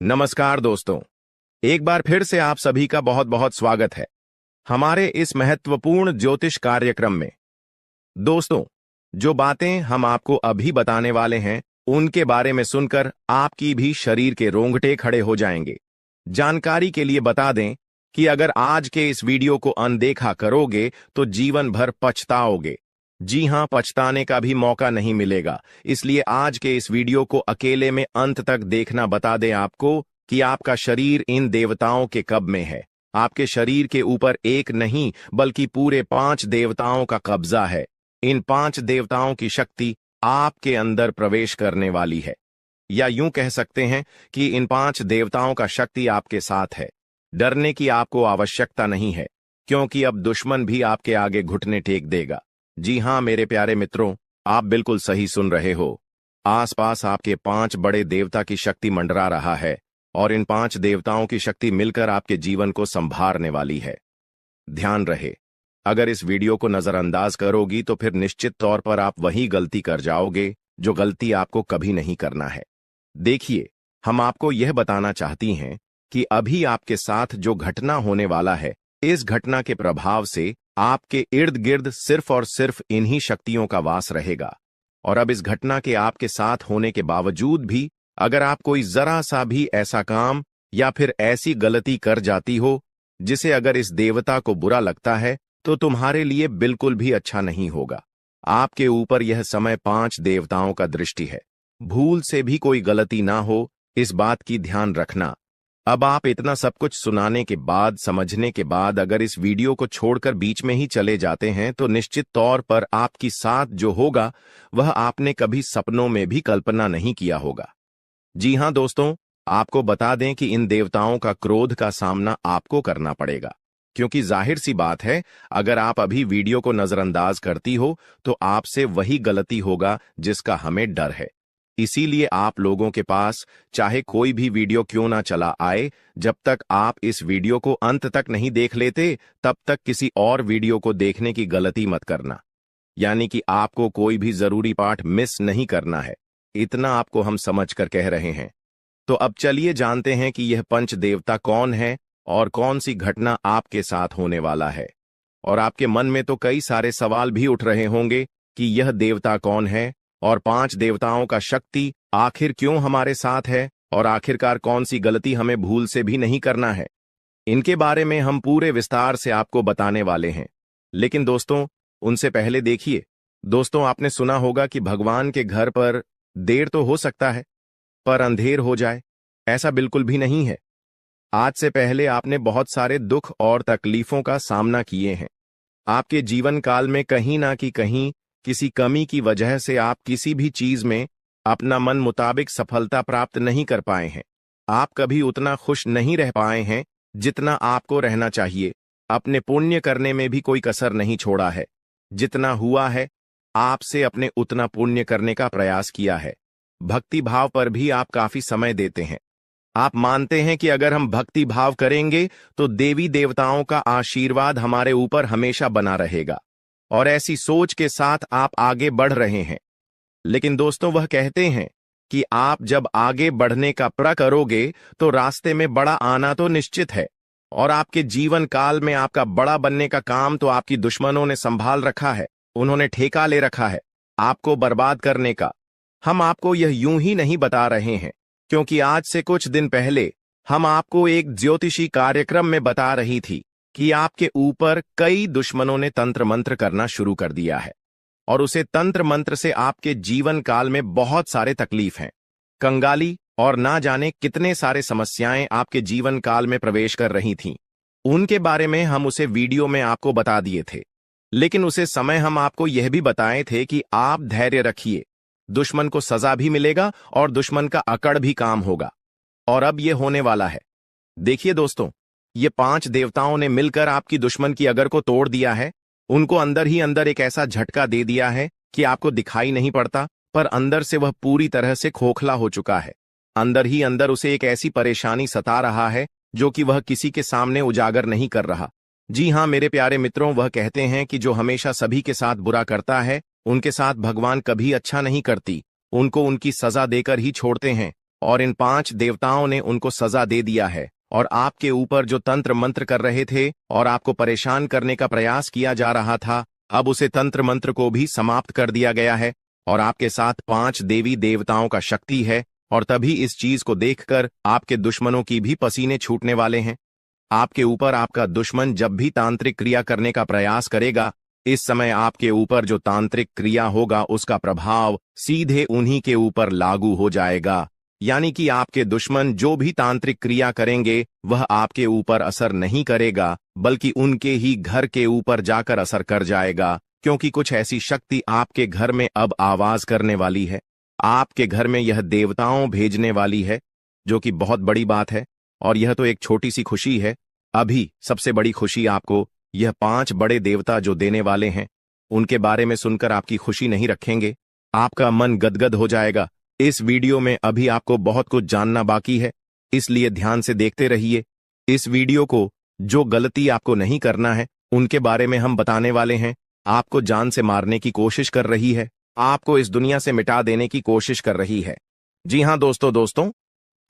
नमस्कार दोस्तों। एक बार फिर से आप सभी का बहुत बहुत स्वागत है हमारे इस महत्वपूर्ण ज्योतिष कार्यक्रम में। दोस्तों, जो बातें हम आपको अभी बताने वाले हैं उनके बारे में सुनकर आपकी भी शरीर के रोंगटे खड़े हो जाएंगे। जानकारी के लिए बता दें कि अगर आज के इस वीडियो को अनदेखा करोगे तो जीवन भर पछताओगे। जी हां, पछताने का भी मौका नहीं मिलेगा। इसलिए आज के इस वीडियो को अकेले में अंत तक देखना बता दें आपको कि आपका शरीर इन देवताओं के कब में है। आपके शरीर के ऊपर एक नहीं बल्कि पूरे 5 देवताओं का कब्जा है। इन 5 देवताओं की शक्ति आपके अंदर प्रवेश करने वाली है, या यूं कह सकते हैं कि इन 5 देवताओं का शक्ति आपके साथ है। डरने की आपको आवश्यकता नहीं है, क्योंकि अब दुश्मन भी आपके आगे घुटने टेक देगा। जी हां मेरे प्यारे मित्रों, आप बिल्कुल सही सुन रहे हो। आसपास आपके 5 बड़े देवता की शक्ति मंडरा रहा है और इन 5 देवताओं की शक्ति मिलकर आपके जीवन को संभारने वाली है। ध्यान रहे, अगर इस वीडियो को नजरअंदाज करोगी तो फिर निश्चित तौर पर आप वही गलती कर जाओगे जो गलती आपको कभी नहीं करना है। देखिए, हम आपको यह बताना चाहती हैं कि अभी आपके साथ जो घटना होने वाला है, इस घटना के प्रभाव से आपके इर्द गिर्द सिर्फ और सिर्फ इन्हीं शक्तियों का वास रहेगा। और अब इस घटना के आपके साथ होने के बावजूद भी अगर आप कोई जरा सा भी ऐसा काम या फिर ऐसी गलती कर जाती हो जिसे अगर इस देवता को बुरा लगता है तो तुम्हारे लिए बिल्कुल भी अच्छा नहीं होगा। आपके ऊपर यह समय 5 देवताओं का दृष्टि है। भूल से भी कोई गलती ना हो, इस बात की ध्यान रखना। अब आप इतना सब कुछ सुनाने के बाद, समझने के बाद अगर इस वीडियो को छोड़कर बीच में ही चले जाते हैं तो निश्चित तौर पर आपके साथ जो होगा वह आपने कभी सपनों में भी कल्पना नहीं किया होगा। जी हां दोस्तों, आपको बता दें कि इन देवताओं का क्रोध का सामना आपको करना पड़ेगा, क्योंकि जाहिर सी बात है, अगर आप अभी वीडियो को नजरअंदाज करती हो तो आपसे वही गलती होगा जिसका हमें डर है। इसीलिए आप लोगों के पास चाहे कोई भी वीडियो क्यों ना चला आए, जब तक आप इस वीडियो को अंत तक नहीं देख लेते तब तक किसी और वीडियो को देखने की गलती मत करना। यानी कि आपको कोई भी जरूरी पाठ मिस नहीं करना है, इतना आपको हम समझकर कह रहे हैं। तो अब चलिए जानते हैं कि यह पंच देवता कौन है और कौन सी घटना आपके साथ होने वाला है। और आपके मन में तो कई सारे सवाल भी उठ रहे होंगे कि यह देवता कौन है और 5 देवताओं का शक्ति आखिर क्यों हमारे साथ है और आखिरकार कौन सी गलती हमें भूल से भी नहीं करना है। इनके बारे में हम पूरे विस्तार से आपको बताने वाले हैं। लेकिन दोस्तों, उनसे पहले देखिए, दोस्तों आपने सुना होगा कि भगवान के घर पर देर तो हो सकता है पर अंधेर हो जाए। ऐसा बिल्कुल भी नहीं है। आज से पहले आपने बहुत सारे दुख और तकलीफों का सामना किए हैं। आपके जीवन काल में कहीं ना कि कहीं किसी कमी की वजह से आप किसी भी चीज में अपना मन मुताबिक सफलता प्राप्त नहीं कर पाए हैं। आप कभी उतना खुश नहीं रह पाए हैं जितना आपको रहना चाहिए। अपने पुण्य करने में भी कोई कसर नहीं छोड़ा है। जितना हुआ है आपसे अपने उतना पुण्य करने का प्रयास किया है। भक्ति भाव पर भी आप काफी समय देते हैं। आप मानते हैं कि अगर हम भक्ति भाव करेंगे तो देवी देवताओं का आशीर्वाद हमारे ऊपर हमेशा बना रहेगा, और ऐसी सोच के साथ आप आगे बढ़ रहे हैं। लेकिन दोस्तों, वह कहते हैं कि आप जब आगे बढ़ने का प्रण करोगे तो रास्ते में बड़ा आना तो निश्चित है, और आपके जीवन काल में आपका बड़ा बनने का काम तो आपकी दुश्मनों ने संभाल रखा है। उन्होंने ठेका ले रखा है आपको बर्बाद करने का। हम आपको यह यूं ही नहीं बता रहे हैं, क्योंकि आज से कुछ दिन पहले हम आपको एक ज्योतिषी कार्यक्रम में बता रही थी कि आपके ऊपर कई दुश्मनों ने तंत्र मंत्र करना शुरू कर दिया है, और उसे तंत्र मंत्र से आपके जीवन काल में बहुत सारे तकलीफ हैं, कंगाली और ना जाने कितने सारे समस्याएं आपके जीवन काल में प्रवेश कर रही थीं। उनके बारे में हम उसे वीडियो में आपको बता दिए थे। लेकिन उसे समय हम आपको यह भी बताए थे कि आप धैर्य रखिए, दुश्मन को सजा भी मिलेगा और दुश्मन का अकड़ भी काम होगा। और अब यह होने वाला है। देखिए दोस्तों, ये 5 देवताओं ने मिलकर आपकी दुश्मन की अगर को तोड़ दिया है। उनको अंदर ही अंदर एक ऐसा झटका दे दिया है कि आपको दिखाई नहीं पड़ता, पर अंदर से वह पूरी तरह से खोखला हो चुका है। अंदर ही अंदर उसे एक ऐसी परेशानी सता रहा है जो कि वह किसी के सामने उजागर नहीं कर रहा। जी हां मेरे प्यारे मित्रों, वह कहते हैं कि जो हमेशा सभी के साथ बुरा करता है उनके साथ भगवान कभी अच्छा नहीं करती, उनको उनकी सजा देकर ही छोड़ते हैं। और इन 5 देवताओं ने उनको सजा दे दिया है और आपके ऊपर जो तंत्र मंत्र कर रहे थे और आपको परेशान करने का प्रयास किया जा रहा था, अब उसे तंत्र मंत्र को भी समाप्त कर दिया गया है और आपके साथ 5 देवी देवताओं का शक्ति है। और तभी इस चीज को देखकर आपके दुश्मनों की भी पसीने छूटने वाले हैं। आपके ऊपर आपका दुश्मन जब भी तांत्रिक क्रिया करने का प्रयास करेगा, इस समय आपके ऊपर जो तांत्रिक क्रिया होगा उसका प्रभाव सीधे उन्हीं के ऊपर लागू हो जाएगा। यानी कि आपके दुश्मन जो भी तांत्रिक क्रिया करेंगे वह आपके ऊपर असर नहीं करेगा, बल्कि उनके ही घर के ऊपर जाकर असर कर जाएगा, क्योंकि कुछ ऐसी शक्ति आपके घर में अब आवाज करने वाली है। आपके घर में यह देवताओं भेजने वाली है, जो कि बहुत बड़ी बात है। और यह तो एक छोटी सी खुशी है। अभी सबसे बड़ी खुशी आपको यह 5 बड़े देवता जो देने वाले हैं, उनके बारे में सुनकर आपकी खुशी नहीं रखेंगे, आपका मन गदगद हो जाएगा। इस वीडियो में अभी आपको बहुत कुछ जानना बाकी है, इसलिए ध्यान से देखते रहिए। इस वीडियो को जो गलती आपको नहीं करना है उनके बारे में हम बताने वाले हैं। आपको जान से मारने की कोशिश कर रही है, आपको इस दुनिया से मिटा देने की कोशिश कर रही है। जी हां दोस्तों,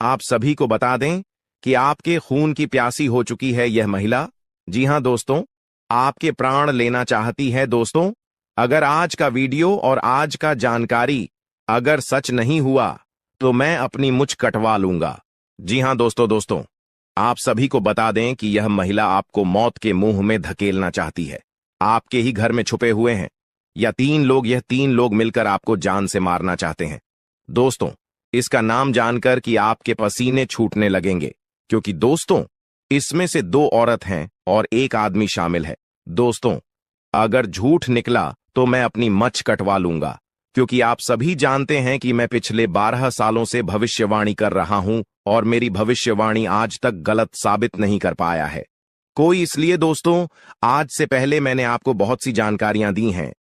आप सभी को बता दें कि आपके खून की प्यासी हो चुकी है यह महिला। जी हां दोस्तों, आपके प्राण लेना चाहती है। दोस्तों, अगर आज का वीडियो और आज का जानकारी अगर सच नहीं हुआ तो मैं अपनी मुझ कटवा लूंगा। जी हां दोस्तों, आप सभी को बता दें कि यह महिला आपको मौत के मुंह में धकेलना चाहती है। आपके ही घर में छुपे हुए हैं यह 3 लोग मिलकर आपको जान से मारना चाहते हैं। दोस्तों, इसका नाम जानकर कि आपके पसीने छूटने लगेंगे, क्योंकि दोस्तों इसमें से 2 औरत हैं और 1 आदमी शामिल है। दोस्तों, अगर झूठ निकला तो मैं अपनी मच कटवा लूंगा, क्योंकि आप सभी जानते हैं कि मैं पिछले 12 सालों से भविष्यवाणी कर रहा हूं और मेरी भविष्यवाणी आज तक गलत साबित नहीं कर पाया है कोई। इसलिए दोस्तों, आज से पहले मैंने आपको बहुत सी जानकारियां दी हैं,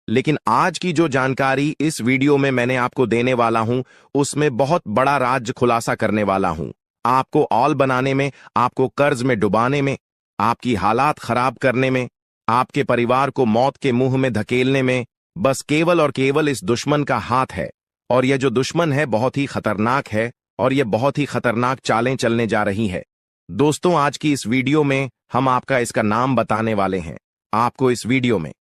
लेकिन आज की जो जानकारी इस वीडियो में मैंने आपको देने वाला हूं, उसमें बहुत बड़ा राज खुलासा करने वाला हूं। आपको ऑल बनाने में, आपको कर्ज में डुबाने में, आपकी हालात खराब करने में, आपके परिवार को मौत के मुंह में धकेलने में बस केवल और केवल इस दुश्मन का हाथ है। और यह जो दुश्मन है बहुत ही खतरनाक है और यह बहुत ही खतरनाक चालें चलने जा रही है। दोस्तों, आज की इस वीडियो में हम आपका इसका नाम बताने वाले हैं। आपको इस वीडियो में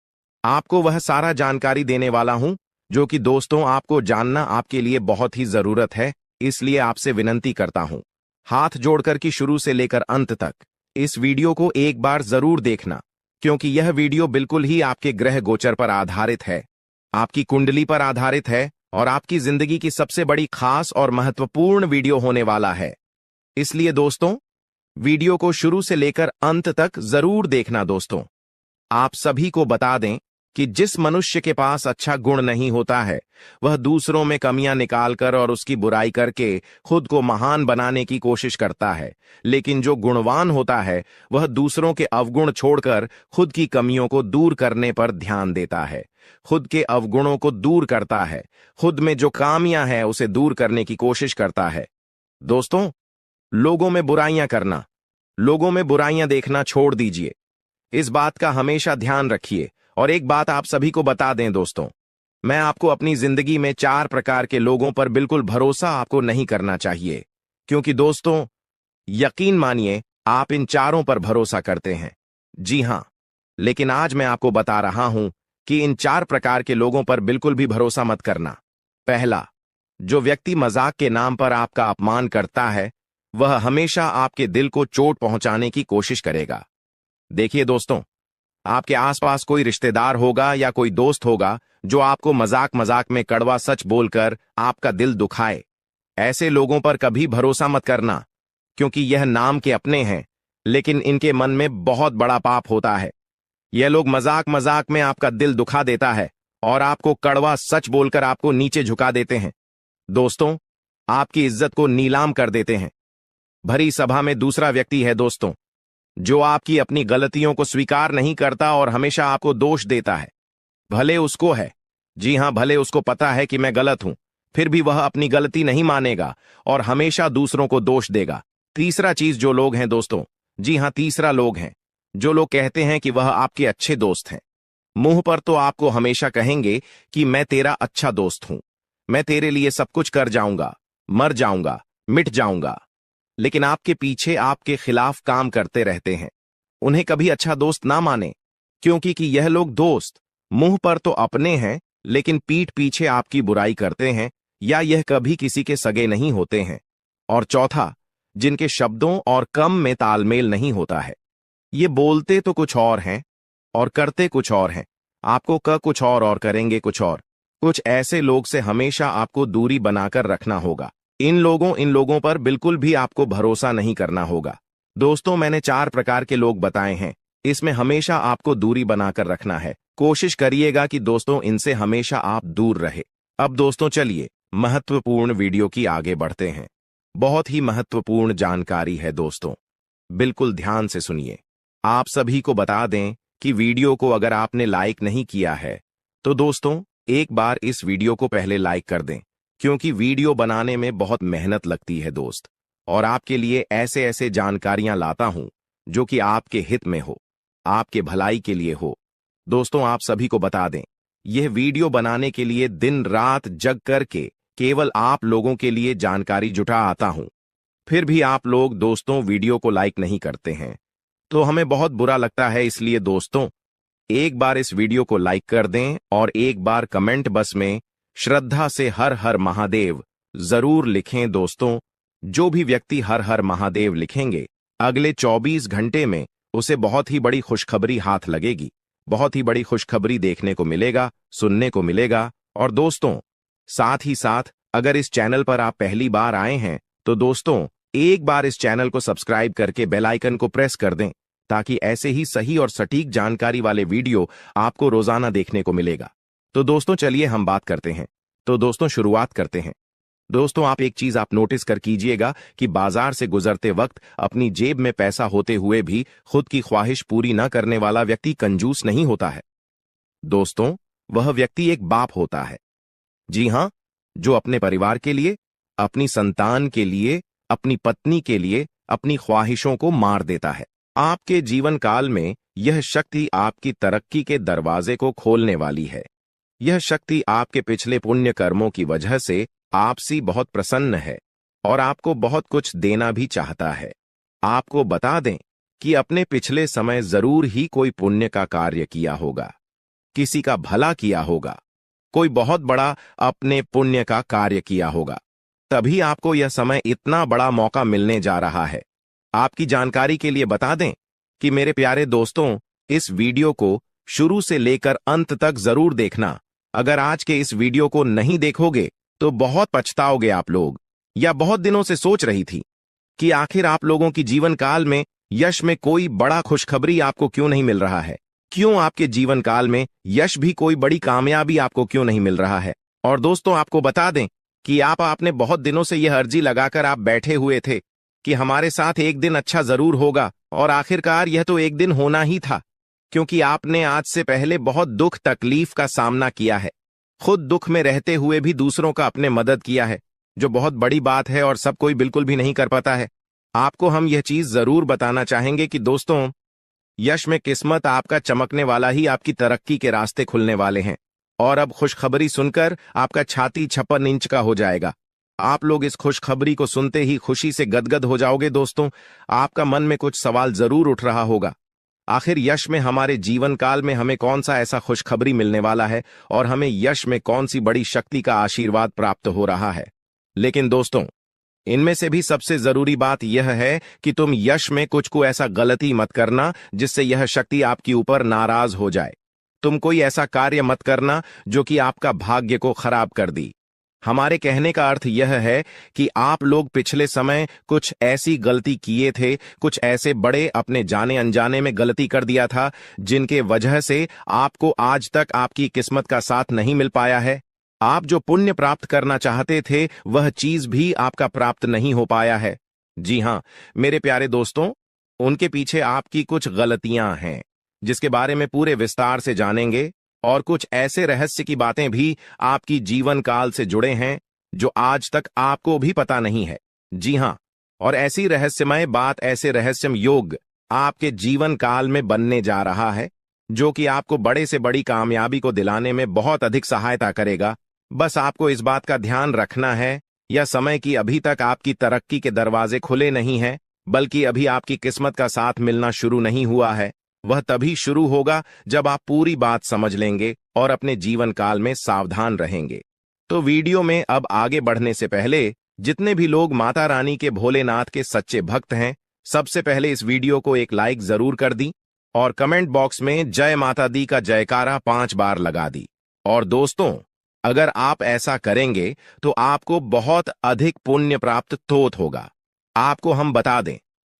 आपको वह सारा जानकारी देने वाला हूं जो कि दोस्तों आपको जानना आपके लिए बहुत ही जरूरत है। इसलिए आपसे विनती करता हूं, हाथ जोड़कर कि शुरू से लेकर अंत तक इस वीडियो को एक बार जरूर देखना, क्योंकि यह वीडियो बिल्कुल ही आपके ग्रह गोचर पर आधारित है, आपकी कुंडली पर आधारित है और आपकी जिंदगी की सबसे बड़ी खास और महत्वपूर्ण वीडियो होने वाला है। इसलिए दोस्तों, वीडियो को शुरू से लेकर अंत तक जरूर देखना। दोस्तों, आप सभी को बता दें कि जिस मनुष्य के पास अच्छा गुण नहीं होता है वह दूसरों में कमियां निकालकर और उसकी बुराई करके खुद को महान बनाने की कोशिश करता है, लेकिन जो गुणवान होता है वह दूसरों के अवगुण छोड़कर खुद की कमियों को दूर करने पर ध्यान देता है, खुद के अवगुणों को दूर करता है, खुद में जो खामियां हैं उसे दूर करने की कोशिश करता है। दोस्तों, लोगों में बुराइयां करना, लोगों में बुराइयां देखना छोड़ दीजिए। इस बात का हमेशा ध्यान रखिए। और एक बात आप सभी को बता दें दोस्तों, मैं आपको अपनी जिंदगी में 4 प्रकार के लोगों पर बिल्कुल भरोसा आपको नहीं करना चाहिए, क्योंकि दोस्तों यकीन मानिए आप इन चारों पर भरोसा करते हैं। जी हां, लेकिन आज मैं आपको बता रहा हूं कि इन 4 प्रकार के लोगों पर बिल्कुल भी भरोसा मत करना। पहला, जो व्यक्ति मजाक के नाम पर आपका अपमान करता है वह हमेशा आपके दिल को चोट पहुंचाने की कोशिश करेगा। देखिए दोस्तों, आपके आसपास कोई रिश्तेदार होगा या कोई दोस्त होगा जो आपको मजाक मजाक में कड़वा सच बोलकर आपका दिल दुखाए। ऐसे लोगों पर कभी भरोसा मत करना, क्योंकि यह नाम के अपने हैं लेकिन इनके मन में बहुत बड़ा पाप होता है। यह लोग मजाक मजाक में आपका दिल दुखा देता है और आपको कड़वा सच बोलकर आपको नीचे झुका देते हैं। दोस्तों, आपकी इज्जत को नीलाम कर देते हैं। भरी सभा में दूसरा व्यक्ति है दोस्तों जो आपकी अपनी गलतियों को स्वीकार नहीं करता और हमेशा आपको दोष देता है। भले उसको है, जी हां, भले उसको पता है कि मैं गलत हूं, फिर भी वह अपनी गलती नहीं मानेगा और हमेशा दूसरों को दोष देगा। तीसरा चीज जो लोग हैं दोस्तों, जी हां, तीसरा लोग हैं जो लोग कहते हैं कि वह आपके अच्छे दोस्त हैं। मुंह पर तो आपको हमेशा कहेंगे कि मैं तेरा अच्छा दोस्त हूं, मैं तेरे लिए सब कुछ कर जाऊंगा, मर जाऊंगा, मिट जाऊंगा। लेकिन आपके पीछे आपके खिलाफ काम करते रहते हैं। उन्हें कभी अच्छा दोस्त ना माने, क्योंकि कि यह लोग दोस्त मुंह पर तो अपने हैं, लेकिन पीठ पीछे आपकी बुराई करते हैं, या यह कभी किसी के सगे नहीं होते हैं। और चौथा, जिनके शब्दों और काम में तालमेल नहीं होता है। ये बोलते तो कुछ और हैं और करते कुछ और हैं। आपको कुछ और करेंगे कुछ और। कुछ ऐसे लोग से हमेशा आपको दूरी बनाकर रखना होगा। इन लोगों पर बिल्कुल भी आपको भरोसा नहीं करना होगा। दोस्तों, मैंने 4 प्रकार के लोग बताए हैं। इसमें हमेशा आपको दूरी बनाकर रखना है। कोशिश करिएगा कि दोस्तों इनसे हमेशा आप दूर रहे। अब दोस्तों चलिए महत्वपूर्ण वीडियो की आगे बढ़ते हैं। बहुत ही महत्वपूर्ण जानकारी है दोस्तों, बिल्कुल ध्यान से सुनिए। आप सभी को बता दें कि वीडियो को अगर आपने लाइक नहीं किया है तो दोस्तों एक बार इस वीडियो को पहले लाइक कर दें, क्योंकि वीडियो बनाने में बहुत मेहनत लगती है दोस्त, और आपके लिए ऐसे ऐसे जानकारियां लाता हूं जो कि आपके हित में हो, आपके भलाई के लिए हो। दोस्तों, आप सभी को बता दें, यह वीडियो बनाने के लिए दिन रात जग करके केवल आप लोगों के लिए जानकारी जुटा आता हूं। फिर भी आप लोग दोस्तों वीडियो को लाइक नहीं करते हैं, तो हमें बहुत बुरा लगता है। इसलिए दोस्तों एक बार इस वीडियो को लाइक कर दें और एक बार कमेंट बॉक्स में श्रद्धा से हर हर महादेव जरूर लिखें। दोस्तों, जो भी व्यक्ति हर हर महादेव लिखेंगे, अगले 24 घंटे में उसे बहुत ही बड़ी खुशखबरी हाथ लगेगी, बहुत ही बड़ी खुशखबरी देखने को मिलेगा, सुनने को मिलेगा। और दोस्तों साथ ही साथ अगर इस चैनल पर आप पहली बार आए हैं तो दोस्तों एक बार इस चैनल को सब्सक्राइब करके बेल आइकन को प्रेस कर दें, ताकि ऐसे ही सही और सटीक जानकारी वाले वीडियो आपको रोजाना देखने को मिलेगा। तो दोस्तों चलिए हम बात करते हैं। तो दोस्तों शुरुआत करते हैं। दोस्तों आप एक चीज आप नोटिस कर कीजिएगा कि बाजार से गुजरते वक्त अपनी जेब में पैसा होते हुए भी खुद की ख्वाहिश पूरी न करने वाला व्यक्ति कंजूस नहीं होता है। दोस्तों वह व्यक्ति एक बाप होता है। जी हां, जो अपने परिवार के लिए, अपनी संतान के लिए, अपनी पत्नी के लिए अपनी ख्वाहिशों को मार देता है। आपके जीवन काल में यह शक्ति आपकी तरक्की के दरवाजे को खोलने वाली है। यह शक्ति आपके पिछले पुण्य कर्मों की वजह से आपसे बहुत प्रसन्न है और आपको बहुत कुछ देना भी चाहता है। आपको बता दें कि अपने पिछले समय जरूर ही कोई पुण्य का कार्य किया होगा, किसी का भला किया होगा, कोई बहुत बड़ा अपने पुण्य का कार्य किया होगा, तभी आपको यह समय इतना बड़ा मौका मिलने जा रहा है। आपकी जानकारी के लिए बता दें कि मेरे प्यारे दोस्तों, इस वीडियो को शुरू से लेकर अंत तक जरूर देखना। अगर आज के इस वीडियो को नहीं देखोगे तो बहुत पछताओगे आप लोग। या बहुत दिनों से सोच रही थी कि आखिर आप लोगों की जीवन काल में यश में कोई बड़ा खुशखबरी आपको क्यों नहीं मिल रहा है, क्यों आपके जीवन काल में यश भी कोई बड़ी कामयाबी आपको क्यों नहीं मिल रहा है। और दोस्तों आपको बता दें कि आपने बहुत दिनों से यह अर्जी लगाकर आप बैठे हुए थे कि हमारे साथ एक दिन अच्छा जरूर होगा, और आखिरकार यह तो एक दिन होना ही था, क्योंकि आपने आज से पहले बहुत दुख तकलीफ का सामना किया है। खुद दुख में रहते हुए भी दूसरों का अपने मदद किया है, जो बहुत बड़ी बात है और सब कोई बिल्कुल भी नहीं कर पाता है। आपको हम यह चीज जरूर बताना चाहेंगे कि दोस्तों यश में किस्मत आपका चमकने वाला ही आपकी तरक्की के रास्ते खुलने वाले हैं। और अब खुशखबरी सुनकर आपका छाती 56 इंच का हो जाएगा। आप लोग इस खुशखबरी को सुनते ही खुशी से गदगद हो जाओगे। दोस्तों आपका मन में कुछ सवाल जरूर उठ रहा होगा, आखिर यश में हमारे जीवन काल में हमें कौन सा ऐसा खुशखबरी मिलने वाला है और हमें यश में कौन सी बड़ी शक्ति का आशीर्वाद प्राप्त हो रहा है। लेकिन दोस्तों इनमें से भी सबसे जरूरी बात यह है कि तुम यश में कुछ को ऐसा गलती मत करना जिससे यह शक्ति आपके ऊपर नाराज हो जाए। तुम कोई ऐसा कार्य मत करना जो कि आपका भाग्य को खराब कर दी। हमारे कहने का अर्थ यह है कि आप लोग पिछले समय कुछ ऐसी गलती किए थे, कुछ ऐसे बड़े अपने जाने अनजाने में गलती कर दिया था जिनके वजह से आपको आज तक आपकी किस्मत का साथ नहीं मिल पाया है। आप जो पुण्य प्राप्त करना चाहते थे वह चीज भी आपका प्राप्त नहीं हो पाया है। जी हां मेरे प्यारे दोस्तों, उनके पीछे आपकी कुछ गलतियां हैं जिसके बारे में पूरे विस्तार से जानेंगे, और कुछ ऐसे रहस्य की बातें भी आपकी जीवन काल से जुड़े हैं जो आज तक आपको भी पता नहीं है। जी हां, और ऐसी रहस्यमय बात, ऐसे रहस्यमय योग आपके जीवन काल में बनने जा रहा है जो कि आपको बड़े से बड़ी कामयाबी को दिलाने में बहुत अधिक सहायता करेगा। बस आपको इस बात का ध्यान रखना है, या समय की अभी तक आपकी तरक्की के दरवाजे खुले नहीं हैं, बल्कि अभी आपकी किस्मत का साथ मिलना शुरू नहीं हुआ है, वह तभी शुरू होगा जब आप पूरी बात समझ लेंगे और अपने जीवन काल में सावधान रहेंगे। तो वीडियो में अब आगे बढ़ने से पहले जितने भी लोग माता रानी के भोलेनाथ के सच्चे भक्त हैं, सबसे पहले इस वीडियो को एक लाइक जरूर कर दी और कमेंट बॉक्स में जय माता दी का जयकारा 5 बार लगा दी। और दोस्तों, अगर आप ऐसा करेंगे तो आपको बहुत अधिक पुण्य प्राप्त तोत होगा। आपको हम बता दें,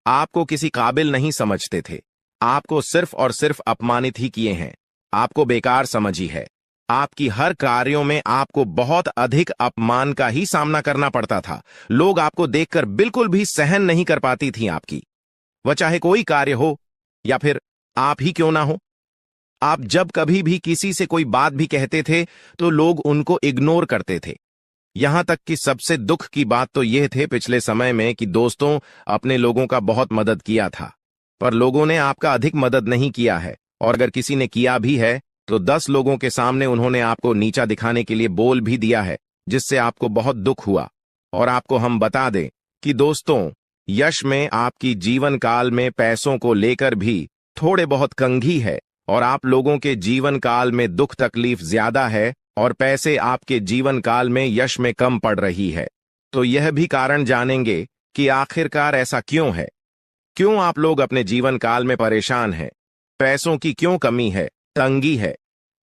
आपको किसी काबिल नहीं समझते थे, आपको सिर्फ और सिर्फ अपमानित ही किए हैं, आपको बेकार समझी है। आपकी हर कार्यों में आपको बहुत अधिक अपमान का ही सामना करना पड़ता था। लोग आपको देखकर बिल्कुल भी सहन नहीं कर पाती थी आपकी, वह चाहे कोई कार्य हो या फिर आप ही क्यों ना हो। आप जब कभी भी किसी से कोई बात भी कहते थे तो लोग उनको इग्नोर करते थे। यहां तक कि सबसे दुख की बात तो यह थे पिछले समय में कि दोस्तों अपने लोगों का बहुत मदद किया था, पर लोगों ने आपका अधिक मदद नहीं किया है, और अगर किसी ने किया भी है तो 10 लोगों के सामने उन्होंने आपको नीचा दिखाने के लिए बोल भी दिया है, जिससे आपको बहुत दुख हुआ। और आपको हम बता दें कि दोस्तों, यश में आपकी जीवन काल में पैसों को लेकर भी थोड़े बहुत कंघी है, और आप लोगों के जीवन काल में दुख तकलीफ ज्यादा है और पैसे आपके जीवन काल में यश में कम पड़ रही है। तो यह भी कारण जानेंगे कि आखिरकार ऐसा क्यों है, क्यों आप लोग अपने जीवन काल में परेशान हैं, पैसों की क्यों कमी है, तंगी है,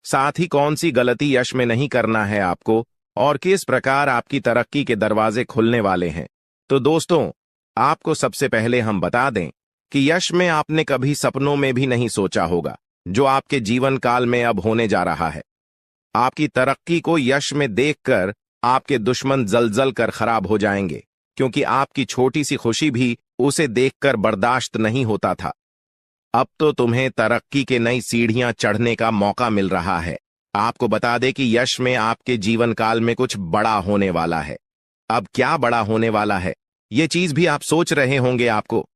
साथ ही कौन सी गलती यश में नहीं करना है आपको, और किस प्रकार आपकी तरक्की के दरवाजे खुलने वाले हैं। तो दोस्तों, आपको सबसे पहले हम बता दें कि यश में आपने कभी सपनों में भी नहीं सोचा होगा जो आपके जीवन काल में अब होने जा रहा है। आपकी तरक्की को यश में देखकर आपके दुश्मन जल कर खराब हो जाएंगे, क्योंकि आपकी छोटी सी खुशी भी उसे देखकर बर्दाश्त नहीं होता था। अब तो तुम्हें तरक्की के नई सीढ़ियां चढ़ने का मौका मिल रहा है। आपको बता दें कि यश में आपके जीवन काल में कुछ बड़ा होने वाला है। अब क्या बड़ा होने वाला है, ये चीज भी आप सोच रहे होंगे। आपको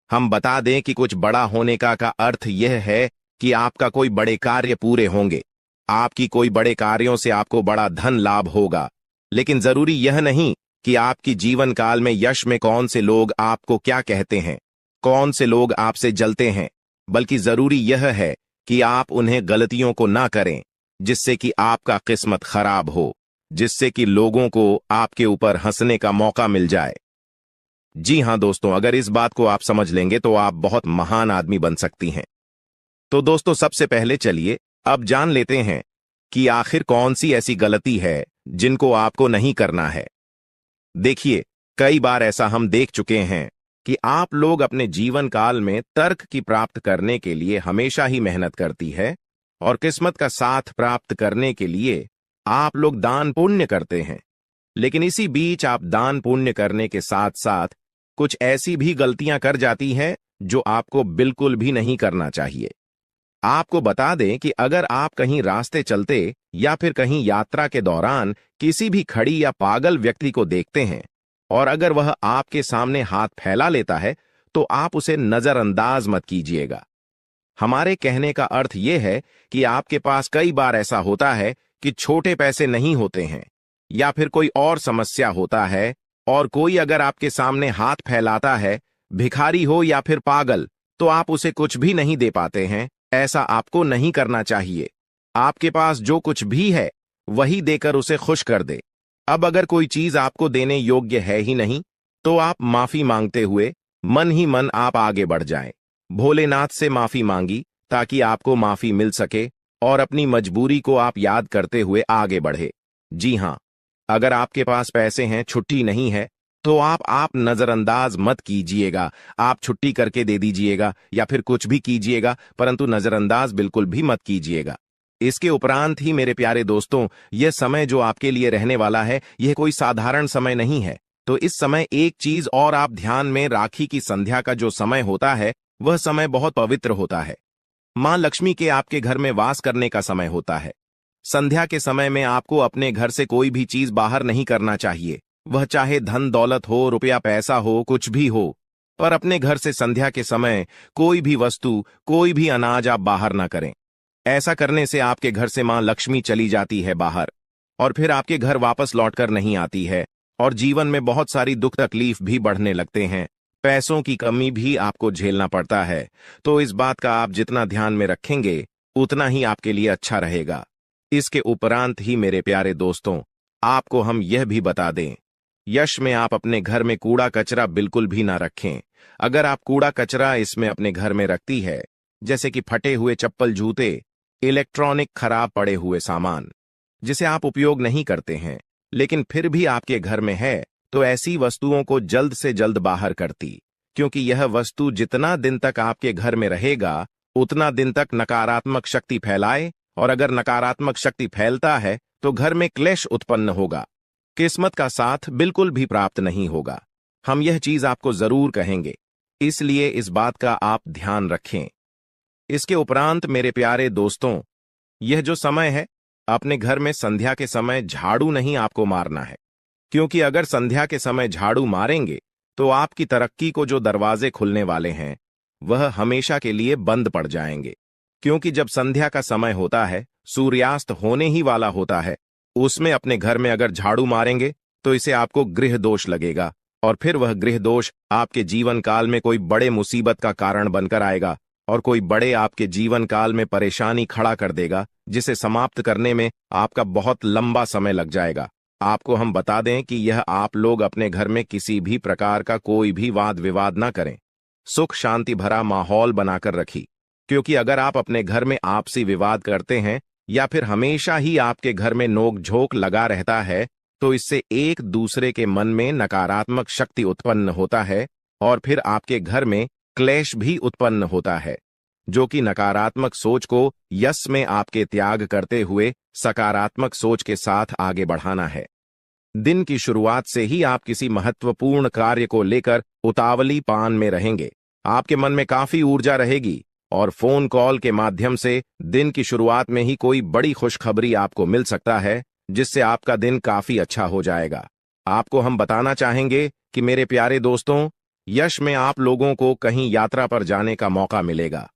हम बता दें कि कुछ बड़ा होने का अर्थ यह है कि आपका कोई बड़े कार्य पूरे होंगे, आपकी कोई बड़े कार्यों से आपको बड़ा धन लाभ होगा। लेकिन जरूरी यह नहीं कि आपकी जीवन काल में यश में कौन से लोग आपको क्या कहते हैं, कौन से लोग आपसे जलते हैं, बल्कि जरूरी यह है कि आप उन्हें गलतियों को ना करें जिससे कि आपका किस्मत खराब हो, जिससे कि लोगों को आपके ऊपर हंसने का मौका मिल जाए। जी हां दोस्तों, अगर इस बात को आप समझ लेंगे तो आप बहुत महान आदमी बन सकती हैं। तो दोस्तों, सबसे पहले चलिए अब जान लेते हैं कि आखिर कौन सी ऐसी गलती है जिनको आपको नहीं करना है। देखिए, कई बार ऐसा हम देख चुके हैं कि आप लोग अपने जीवन काल में तर्क की प्राप्त करने के लिए हमेशा ही मेहनत करती है, और किस्मत का साथ प्राप्त करने के लिए आप लोग दान पुण्य करते हैं। लेकिन इसी बीच आप दान पुण्य करने के साथ साथ कुछ ऐसी भी गलतियां कर जाती हैं जो आपको बिल्कुल भी नहीं करना चाहिए। आपको बता दें कि अगर आप कहीं रास्ते चलते या फिर कहीं यात्रा के दौरान किसी भी खड़ी या पागल व्यक्ति को देखते हैं, और अगर वह आपके सामने हाथ फैला लेता है, तो आप उसे नजरअंदाज मत कीजिएगा। हमारे कहने का अर्थ यह है कि आपके पास कई बार ऐसा होता है कि छोटे पैसे नहीं होते हैं, या फिर कोई और समस्या होता है, और कोई अगर आपके सामने हाथ फैलाता है, भिखारी हो या फिर पागल, तो आप उसे कुछ भी नहीं दे पाते हैं। ऐसा आपको नहीं करना चाहिए। आपके पास जो कुछ भी है वही देकर उसे खुश कर दे। अब अगर कोई चीज आपको देने योग्य है ही नहीं, तो आप माफी मांगते हुए मन ही मन आप आगे बढ़ जाएं। भोलेनाथ से माफी मांगी ताकि आपको माफी मिल सके, और अपनी मजबूरी को आप याद करते हुए आगे बढ़े। जी हां, अगर आपके पास पैसे हैं, छुट्टी नहीं है, तो आप नजरअंदाज मत कीजिएगा। आप छुट्टी करके दे दीजिएगा या फिर कुछ भी कीजिएगा, परंतु नजरअंदाज बिल्कुल भी मत कीजिएगा। इसके उपरांत ही मेरे प्यारे दोस्तों, यह समय जो आपके लिए रहने वाला है, यह कोई साधारण समय नहीं है। तो इस समय एक चीज और आप ध्यान में, राखी की संध्या का जो समय होता है, वह समय बहुत पवित्र होता है। मां लक्ष्मी के आपके घर में वास करने का समय होता है। संध्या के समय में आपको अपने घर से कोई भी चीज बाहर नहीं करना चाहिए, वह चाहे धन दौलत हो, रुपया पैसा हो, कुछ भी हो, पर अपने घर से संध्या के समय कोई भी वस्तु, कोई भी अनाज आप बाहर ना करें। ऐसा करने से आपके घर से मां लक्ष्मी चली जाती है बाहर, और फिर आपके घर वापस लौटकर नहीं आती है, और जीवन में बहुत सारी दुख तकलीफ भी बढ़ने लगते हैं। पैसों की कमी भी आपको झेलना पड़ता है। तो इस बात का आप जितना ध्यान में रखेंगे उतना ही आपके लिए अच्छा रहेगा। इसके उपरांत ही मेरे प्यारे दोस्तों, आपको हम यह भी बता दें, यश में आप अपने घर में कूड़ा कचरा बिल्कुल भी ना रखें। अगर आप कूड़ा कचरा इसमें अपने घर में रखती है, जैसे कि फटे हुए चप्पल जूते, इलेक्ट्रॉनिक खराब पड़े हुए सामान जिसे आप उपयोग नहीं करते हैं लेकिन फिर भी आपके घर में है, तो ऐसी वस्तुओं को जल्द से जल्द बाहर करती, क्योंकि यह वस्तु जितना दिन तक आपके घर में रहेगा उतना दिन तक नकारात्मक शक्ति फैलाए, और अगर नकारात्मक शक्ति फैलता है तो घर में क्लेश उत्पन्न होगा, किस्मत का साथ बिल्कुल भी प्राप्त नहीं होगा। हम यह चीज आपको जरूर कहेंगे, इसलिए इस बात का आप ध्यान रखें। इसके उपरांत मेरे प्यारे दोस्तों, यह जो समय है, अपने घर में संध्या के समय झाड़ू नहीं आपको मारना है, क्योंकि अगर संध्या के समय झाड़ू मारेंगे तो आपकी तरक्की को जो दरवाजे खुलने वाले हैं वह हमेशा के लिए बंद पड़ जाएंगे। क्योंकि जब संध्या का समय होता है, सूर्यास्त होने ही वाला होता है, उसमें अपने घर में अगर झाड़ू मारेंगे तो इसे आपको गृह दोष लगेगा, और फिर वह गृह दोष आपके जीवन काल में कोई बड़े मुसीबत का कारण बनकर आएगा और कोई बड़े आपके जीवन काल में परेशानी खड़ा कर देगा, जिसे समाप्त करने में आपका बहुत लंबा समय लग जाएगा। आपको हम बता दें कि यह आप लोग अपने घर में किसी भी प्रकार का कोई भी वाद विवाद ना करें, सुख शांति भरा माहौल बनाकर रखी, क्योंकि अगर आप अपने घर में आपसी विवाद करते हैं या फिर हमेशा ही आपके घर में नोक झोंक लगा रहता है, तो इससे एक दूसरे के मन में नकारात्मक शक्ति उत्पन्न होता है और फिर आपके घर में क्लेश भी उत्पन्न होता है, जो कि नकारात्मक सोच को यश में आपके त्याग करते हुए सकारात्मक सोच के साथ आगे बढ़ाना है। दिन की शुरुआत से ही आप किसी महत्वपूर्ण कार्य को लेकर उतावली पान में रहेंगे। आपके मन में काफी ऊर्जा रहेगी और फोन कॉल के माध्यम से दिन की शुरुआत में ही कोई बड़ी खुशखबरी आपको मिल सकता है, जिससे आपका दिन काफी अच्छा हो जाएगा। आपको हम बताना चाहेंगे कि मेरे प्यारे दोस्तों, यश में आप लोगों को कहीं यात्रा पर जाने का मौका मिलेगा,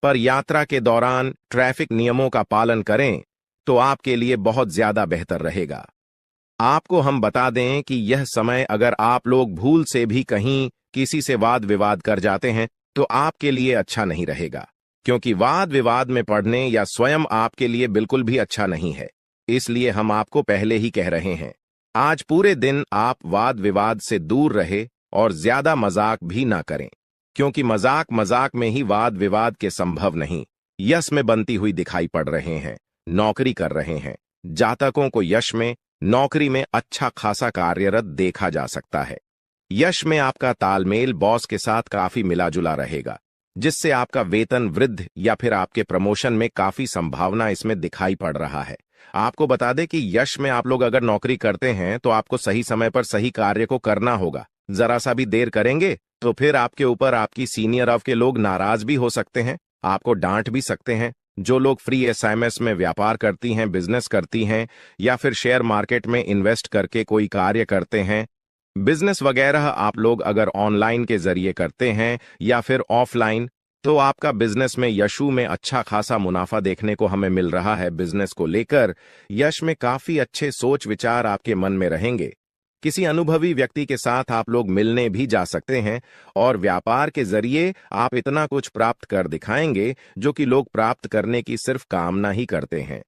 पर यात्रा के दौरान ट्रैफिक नियमों का पालन करें तो आपके लिए बहुत ज्यादा बेहतर रहेगा। आपको हम बता दें कि यह समय अगर आप लोग भूल से भी कहीं किसी से वाद विवाद कर जाते हैं तो आपके लिए अच्छा नहीं रहेगा, क्योंकि वाद विवाद में पड़ने या स्वयं आपके लिए बिल्कुल भी अच्छा नहीं है। इसलिए हम आपको पहले ही कह रहे हैं, आज पूरे दिन आप वाद विवाद से दूर रहे और ज्यादा मजाक भी ना करें, क्योंकि मजाक मजाक में ही वाद विवाद के संभव नहीं यश में बनती हुई दिखाई पड़ रहे हैं। नौकरी कर रहे हैं जातकों को यश में नौकरी में अच्छा खासा कार्यरत देखा जा सकता है। यश में आपका तालमेल बॉस के साथ काफी मिला जुला रहेगा, जिससे आपका वेतन वृद्ध या फिर आपके प्रमोशन में काफी संभावना इसमें दिखाई पड़ रहा है। आपको बता दें कि यश में आप लोग अगर नौकरी करते हैं तो आपको सही समय पर सही कार्य को करना होगा। जरा सा भी देर करेंगे तो फिर आपके ऊपर आपकी सीनियर ऑफ के लोग नाराज भी हो सकते हैं, आपको डांट भी सकते हैं। जो लोग फ्री एसएमएस में व्यापार करती हैं, बिजनेस करती हैं या फिर शेयर मार्केट में इन्वेस्ट करके कोई कार्य करते हैं, बिजनेस वगैरह आप लोग अगर ऑनलाइन के जरिए करते हैं या फिर ऑफलाइन, तो आपका बिजनेस में यशु में अच्छा खासा मुनाफा देखने को हमें मिल रहा है। बिजनेस को लेकर यश में काफी अच्छे सोच विचार आपके मन में रहेंगे। किसी अनुभवी व्यक्ति के साथ आप लोग मिलने भी जा सकते हैं और व्यापार के जरिए आप इतना कुछ प्राप्त कर दिखाएंगे जो कि लोग प्राप्त करने की सिर्फ कामना ही करते हैं।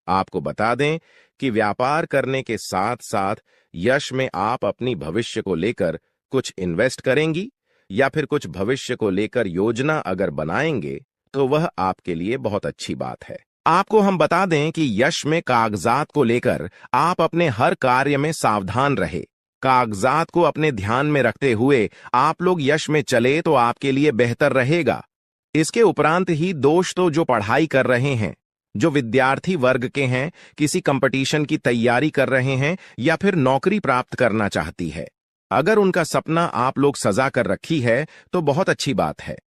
आपको बता दें कि व्यापार करने के साथ साथ यश में आप अपनी भविष्य को लेकर कुछ इन्वेस्ट करेंगी या फिर कुछ भविष्य को लेकर योजना अगर बनाएंगे तो वह आपके लिए बहुत अच्छी बात है। आपको हम बता दें कि यश में कागजात को लेकर आप अपने हर कार्य में सावधान रहे। कागजात को अपने ध्यान में रखते हुए आप लोग यश में चले तो आपके लिए बेहतर रहेगा। इसके उपरांत ही दोस्तों जो पढ़ाई कर रहे हैं, जो विद्यार्थी वर्ग के हैं, किसी कंपटीशन की तैयारी कर रहे हैं या फिर नौकरी प्राप्त करना चाहती है, अगर उनका सपना आप लोग सजा कर रखी है तो बहुत अच्छी बात है।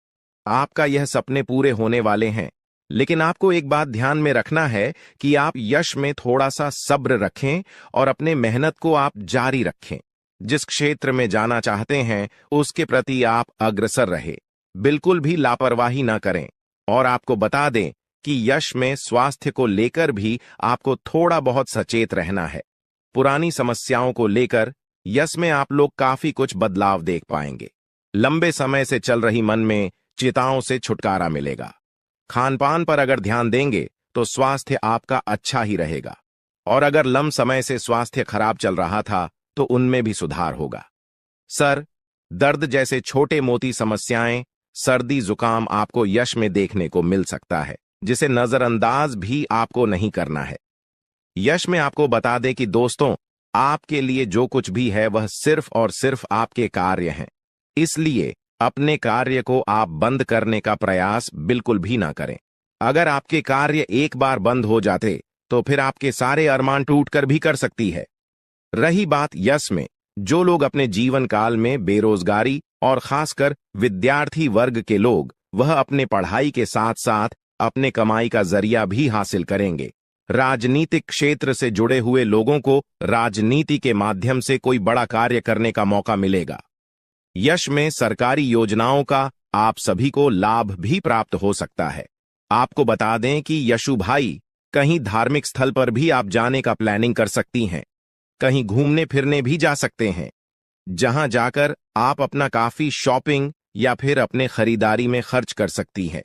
आपका यह सपने पूरे होने वाले हैं, लेकिन आपको एक बात ध्यान में रखना है कि आप यश में थोड़ा सा सब्र रखें और अपने मेहनत को आप जारी रखें। जिस क्षेत्र में जाना चाहते हैं उसके प्रति आप अग्रसर रहे, बिल्कुल भी लापरवाही ना करें। और आपको बता दें कि यश में स्वास्थ्य को लेकर भी आपको थोड़ा बहुत सचेत रहना है। पुरानी समस्याओं को लेकर यश में आप लोग काफी कुछ बदलाव देख पाएंगे। लंबे समय से चल रही मन में चिंताओं से छुटकारा मिलेगा। खान पान पर अगर ध्यान देंगे तो स्वास्थ्य आपका अच्छा ही रहेगा, और अगर लंबे समय से स्वास्थ्य खराब चल रहा था तो उनमें भी सुधार होगा। सर दर्द जैसे छोटे मोटी समस्याएं, सर्दी जुकाम आपको यश में देखने को मिल सकता है, जिसे नजरअंदाज भी आपको नहीं करना है। यश में आपको बता दें कि दोस्तों, आपके लिए जो कुछ भी है वह सिर्फ और सिर्फ आपके कार्य हैं। इसलिए अपने कार्य को आप बंद करने का प्रयास बिल्कुल भी ना करें। अगर आपके कार्य एक बार बंद हो जाते तो फिर आपके सारे अरमान टूटकर भी कर सकती है। रही बात यश में, जो लोग अपने जीवन काल में बेरोजगारी और खासकर विद्यार्थी वर्ग के लोग, वह अपने पढ़ाई के साथ साथ अपने कमाई का जरिया भी हासिल करेंगे। राजनीतिक क्षेत्र से जुड़े हुए लोगों को राजनीति के माध्यम से कोई बड़ा कार्य करने का मौका मिलेगा। यश में सरकारी योजनाओं का आप सभी को लाभ भी प्राप्त हो सकता है। आपको बता दें कि यशु भाई, कहीं धार्मिक स्थल पर भी आप जाने का प्लानिंग कर सकती हैं। कहीं घूमने फिरने भी जा सकते हैं, जहां जाकर आप अपना काफी शॉपिंग या फिर अपने खरीदारी में खर्च कर सकती हैं।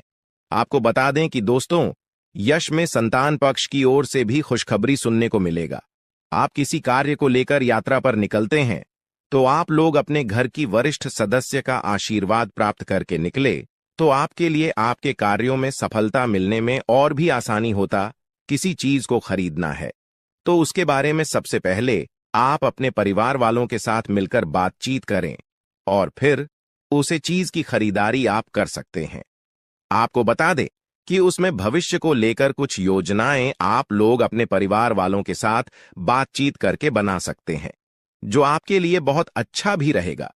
आपको बता दें कि दोस्तों, यश में संतान पक्ष की ओर से भी खुशखबरी सुनने को मिलेगा। आप किसी कार्य को लेकर यात्रा पर निकलते हैं तो आप लोग अपने घर की वरिष्ठ सदस्य का आशीर्वाद प्राप्त करके निकले तो आपके लिए आपके कार्यों में सफलता मिलने में और भी आसानी होता। किसी चीज को खरीदना है तो उसके बारे में सबसे पहले आप अपने परिवार वालों के साथ मिलकर बातचीत करें और फिर उसे चीज की खरीदारी आप कर सकते हैं। आपको बता दें कि उसमें भविष्य को लेकर कुछ योजनाएं आप लोग अपने परिवार वालों के साथ बातचीत करके बना सकते हैं, जो आपके लिए बहुत अच्छा भी रहेगा।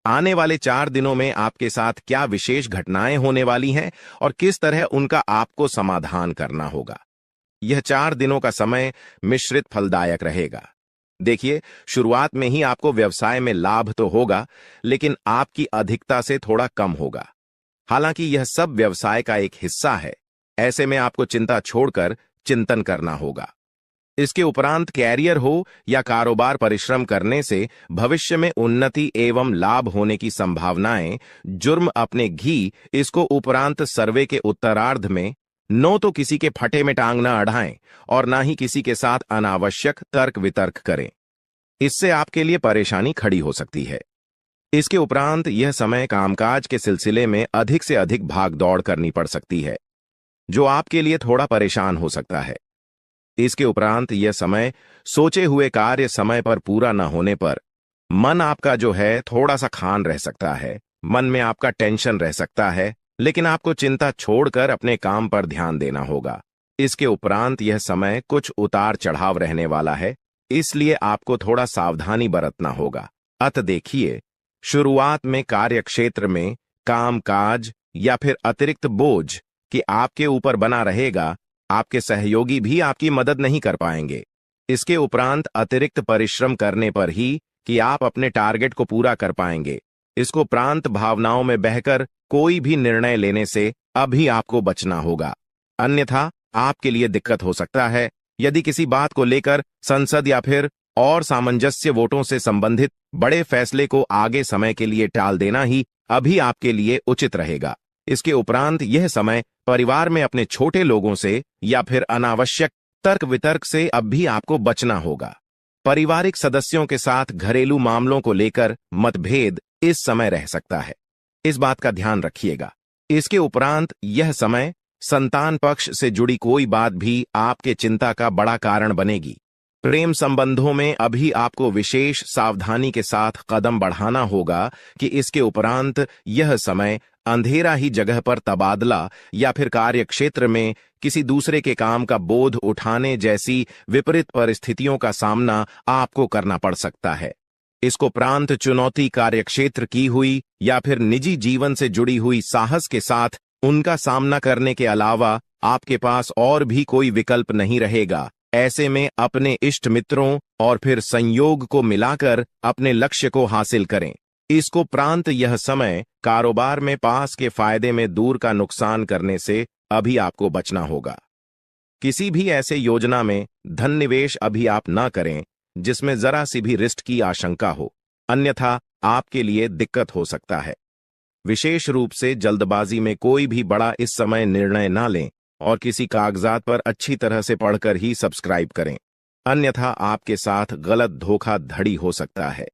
आने वाले 4 दिनों में आपके साथ क्या विशेष घटनाएं होने वाली हैं और किस तरह उनका आपको समाधान करना होगा। यह 4 दिनों का समय मिश्रित फलदायक रहेगा। देखिए, शुरुआत में ही आपको व्यवसाय में लाभ तो होगा, लेकिन आपकी अधिकता से थोड़ा कम होगा। हालांकि यह सब व्यवसाय का एक हिस्सा है, ऐसे में आपको चिंता छोड़कर चिंतन करना होगा। इसके उपरांत कैरियर हो या कारोबार, परिश्रम करने से भविष्य में उन्नति एवं लाभ होने की संभावनाएं। जुर्म अपने घी, इसको उपरांत सर्वे के उत्तरार्ध में नो तो किसी के फटे में टांग न अड़ाएं और ना ही किसी के साथ अनावश्यक तर्क वितर्क करें। इससे आपके लिए परेशानी खड़ी हो सकती है। इसके उपरांत यह समय कामकाज के सिलसिले में अधिक से अधिक भाग दौड़ करनी पड़ सकती है, जो आपके लिए थोड़ा परेशान हो सकता है। इसके उपरांत यह समय सोचे हुए कार्य समय पर पूरा न होने पर मन आपका जो है थोड़ा सा खान रह सकता है। मन में आपका टेंशन रह सकता है, लेकिन आपको चिंता छोड़कर अपने काम पर ध्यान देना होगा। इसके उपरांत यह समय कुछ उतार चढ़ाव रहने वाला है, इसलिए आपको थोड़ा सावधानी बरतना होगा। अतः देखिए, शुरुआत में कार्य क्षेत्र में काम काज या फिर अतिरिक्त बोझ कि आपके ऊपर बना रहेगा। आपके सहयोगी भी आपकी मदद नहीं कर पाएंगे। इसके उपरांत अतिरिक्त परिश्रम करने पर ही कि आप अपने टारगेट को पूरा कर पाएंगे। इसको प्रांत भावनाओं में बहकर कोई भी निर्णय लेने से अभी आपको बचना होगा, अन्यथा आपके लिए दिक्कत हो सकता है। यदि किसी बात को लेकर संसद या फिर और सामंजस्य वोटों से संबंधित बड़े फैसले को आगे समय के लिए टाल देना ही अभी आपके लिए उचित रहेगा। इसके उपरांत यह समय परिवार में अपने छोटे लोगों से या फिर अनावश्यक तर्क वितर्क से अब भी आपको बचना होगा। पारिवारिक सदस्यों के साथ घरेलू मामलों को लेकर मतभेद इस समय रह सकता है, इस बात का ध्यान रखिएगा। इसके उपरांत यह समय संतान पक्ष से जुड़ी कोई बात भी आपके चिंता का बड़ा कारण बनेगी। प्रेम संबंधों में अभी आपको विशेष सावधानी के साथ कदम बढ़ाना होगा कि इसके उपरांत यह समय अंधेरा ही जगह पर तबादला या फिर कार्य क्षेत्र में किसी दूसरे के काम का बोझ उठाने जैसी विपरीत परिस्थितियों का सामना आपको करना पड़ सकता है। इसको प्रांत चुनौती कार्य क्षेत्र की हुई या फिर निजी जीवन से जुड़ी हुई साहस के साथ उनका सामना करने के अलावा आपके पास और भी कोई विकल्प नहीं रहेगा। ऐसे में अपने इष्ट मित्रों और फिर संयोग को मिलाकर अपने लक्ष्य को हासिल करें। इसको प्रांत यह समय कारोबार में पास के फायदे में दूर का नुकसान करने से अभी आपको बचना होगा। किसी भी ऐसे योजना में धन निवेश अभी आप ना करें जिसमें जरा सी भी रिस्क की आशंका हो, अन्यथा आपके लिए दिक्कत हो सकता है। विशेष रूप से जल्दबाजी में कोई भी बड़ा इस समय निर्णय ना लें और किसी कागजात पर अच्छी तरह से पढ़कर ही सब्सक्राइब करें, अन्यथा आपके साथ गलत धोखाधड़ी हो सकता है।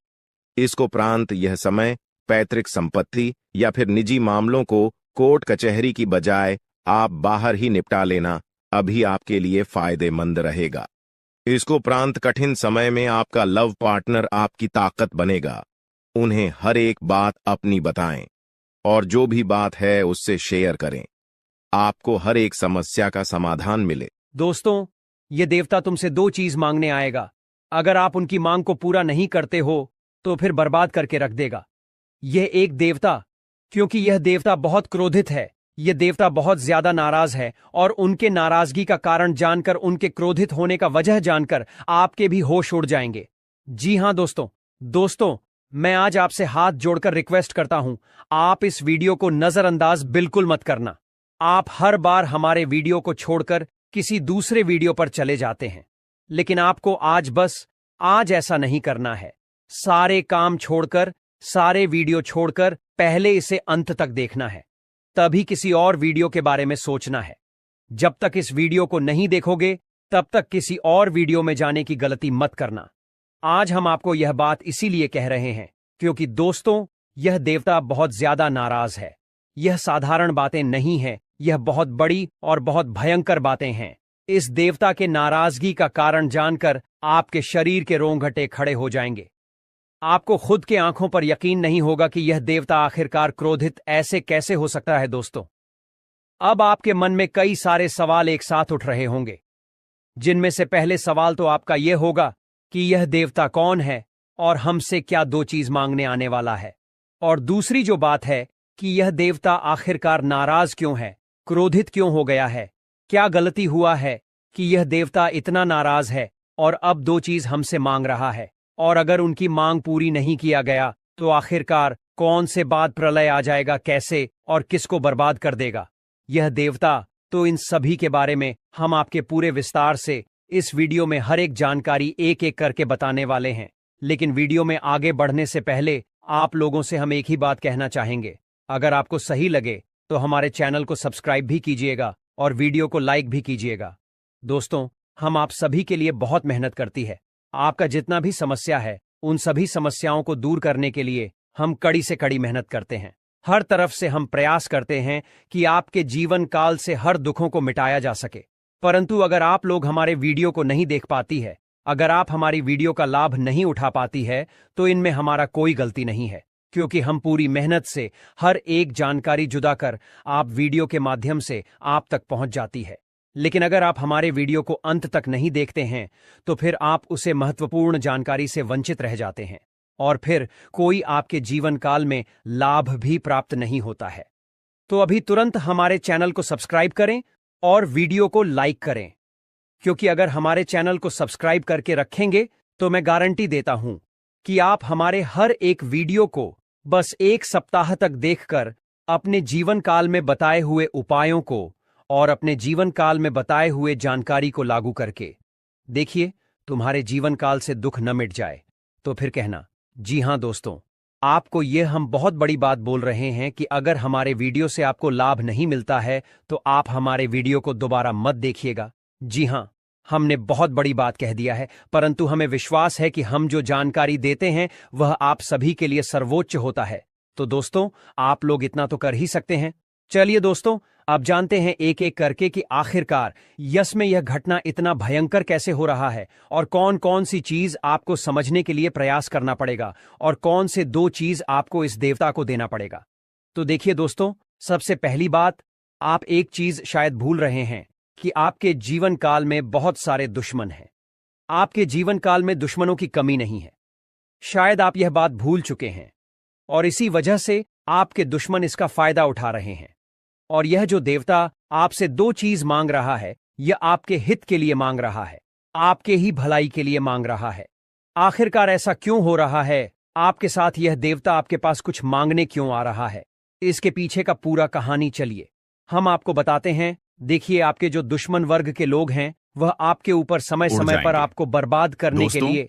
इसकोपरांत यह समय पैतृक संपत्ति या फिर निजी मामलों को कोर्ट कचहरी की बजाय आप बाहर ही निपटा लेना अभी आपके लिए फायदेमंद रहेगा। इसकोपरांत कठिन समय में आपका लव पार्टनर आपकी ताकत बनेगा। उन्हें हर एक बात अपनी बताएं और जो भी बात है उससे शेयर करें। आपको हर एक समस्या का समाधान मिले। दोस्तों, ये देवता तुमसे दो चीज मांगने आएगा। अगर आप उनकी मांग को पूरा नहीं करते हो तो फिर बर्बाद करके रख देगा। यह एक देवता, क्योंकि यह देवता बहुत क्रोधित है, यह देवता बहुत ज्यादा नाराज है और उनके नाराजगी का कारण जानकर, उनके क्रोधित होने का वजह जानकर आपके भी होश उड़ जाएंगे। जी हां दोस्तों, मैं आज आपसे हाथ जोड़कर रिक्वेस्ट करता हूं, आप इस वीडियो को नजरअंदाज बिल्कुल मत करना। आप हर बार हमारे वीडियो को छोड़कर किसी दूसरे वीडियो पर चले जाते हैं, लेकिन आपको आज ऐसा नहीं करना है। सारे काम छोड़कर, सारे वीडियो छोड़कर पहले इसे अंत तक देखना है, तभी किसी और वीडियो के बारे में सोचना है। जब तक इस वीडियो को नहीं देखोगे तब तक किसी और वीडियो में जाने की गलती मत करना। आज हम आपको यह बात इसीलिए कह रहे हैं क्योंकि दोस्तों, यह देवता बहुत ज्यादा नाराज है। यह साधारण बातें नहीं हैं, यह बहुत बड़ी और बहुत भयंकर बातें हैं। इस देवता के नाराजगी का कारण जानकर आपके शरीर के रोंगटे खड़े हो जाएंगे। आपको खुद के आंखों पर यकीन नहीं होगा कि यह देवता आखिरकार क्रोधित ऐसे कैसे हो सकता है। दोस्तों, अब आपके मन में कई सारे सवाल एक साथ उठ रहे होंगे, जिनमें से पहले सवाल तो आपका यह होगा कि यह देवता कौन है और हमसे क्या दो चीज मांगने आने वाला है। और दूसरी जो बात है कि यह देवता आखिरकार नाराज क्यों है, क्रोधित क्यों हो गया है, क्या गलती हुआ है कि यह देवता इतना नाराज है और अब दो चीज हमसे मांग रहा है। और अगर उनकी मांग पूरी नहीं किया गया तो आखिरकार कौन से बाद प्रलय आ जाएगा, कैसे और किसको बर्बाद कर देगा यह देवता। तो इन सभी के बारे में हम आपके पूरे विस्तार से इस वीडियो में हर एक जानकारी एक एक करके बताने वाले हैं। लेकिन वीडियो में आगे बढ़ने से पहले आप लोगों से हम एक ही बात कहना चाहेंगे, अगर आपको सही लगे तो हमारे चैनल को सब्सक्राइब भी कीजिएगा और वीडियो को लाइक भी कीजिएगा। दोस्तों, हम आप सभी के लिए बहुत मेहनत करती है। आपका जितना भी समस्या है, उन सभी समस्याओं को दूर करने के लिए हम कड़ी से कड़ी मेहनत करते हैं। हर तरफ से हम प्रयास करते हैं कि आपके जीवन काल से हर दुखों को मिटाया जा सके। परंतु अगर आप लोग हमारे वीडियो को नहीं देख पाती है, अगर आप हमारी वीडियो का लाभ नहीं उठा पाती है, तो इनमें हमारा कोई गलती नहीं है, क्योंकि हम पूरी मेहनत से हर एक जानकारी जुदा कर आप वीडियो के माध्यम से आप तक पहुंच जाती है। लेकिन अगर आप हमारे वीडियो को अंत तक नहीं देखते हैं तो फिर आप उसे महत्वपूर्ण जानकारी से वंचित रह जाते हैं और फिर कोई आपके जीवन काल में लाभ भी प्राप्त नहीं होता है। तो अभी तुरंत हमारे चैनल को सब्सक्राइब करें और वीडियो को लाइक करें, क्योंकि अगर हमारे चैनल को सब्सक्राइब करके रखेंगे तो मैं गारंटी देता हूं कि आप हमारे हर एक वीडियो को बस एक सप्ताह तक देखकर अपने जीवन काल में बताए हुए उपायों को और अपने जीवन काल में बताए हुए जानकारी को लागू करके देखिए, तुम्हारे जीवन काल से दुख न मिट जाए तो फिर कहना। जी हां दोस्तों, आपको यह हम बहुत बड़ी बात बोल रहे हैं कि अगर हमारे वीडियो से आपको लाभ नहीं मिलता है तो आप हमारे वीडियो को दोबारा मत देखिएगा। जी हां, हमने बहुत बड़ी बात कह दिया है, परंतु हमें विश्वास है कि हम जो जानकारी देते हैं वह आप सभी के लिए सर्वोच्च होता है। तो दोस्तों, आप लोग इतना तो कर ही सकते हैं। चलिए दोस्तों, अब जानते हैं एक एक करके कि आखिरकार यस में यह घटना इतना भयंकर कैसे हो रहा है और कौन कौन सी चीज आपको समझने के लिए प्रयास करना पड़ेगा और कौन से दो चीज आपको इस देवता को देना पड़ेगा। तो देखिए दोस्तों, सबसे पहली बात, आप एक चीज शायद भूल रहे हैं कि आपके जीवन काल में बहुत सारे दुश्मन हैं। आपके जीवन काल में दुश्मनों की कमी नहीं है। शायद आप यह बात भूल चुके हैं और इसी वजह से आपके दुश्मन इसका फायदा उठा रहे हैं। और यह जो देवता आपसे दो चीज मांग रहा है, यह आपके हित के लिए मांग रहा है, आपके ही भलाई के लिए मांग रहा है। आखिरकार ऐसा क्यों हो रहा है? आपके साथ यह देवता आपके पास कुछ मांगने क्यों आ रहा है? इसके पीछे का पूरा कहानी चलिए हम आपको बताते हैं। देखिए, आपके जो दुश्मन वर्ग के लोग हैं वह आपके ऊपर समय समय पर आपको बर्बाद करने के लिए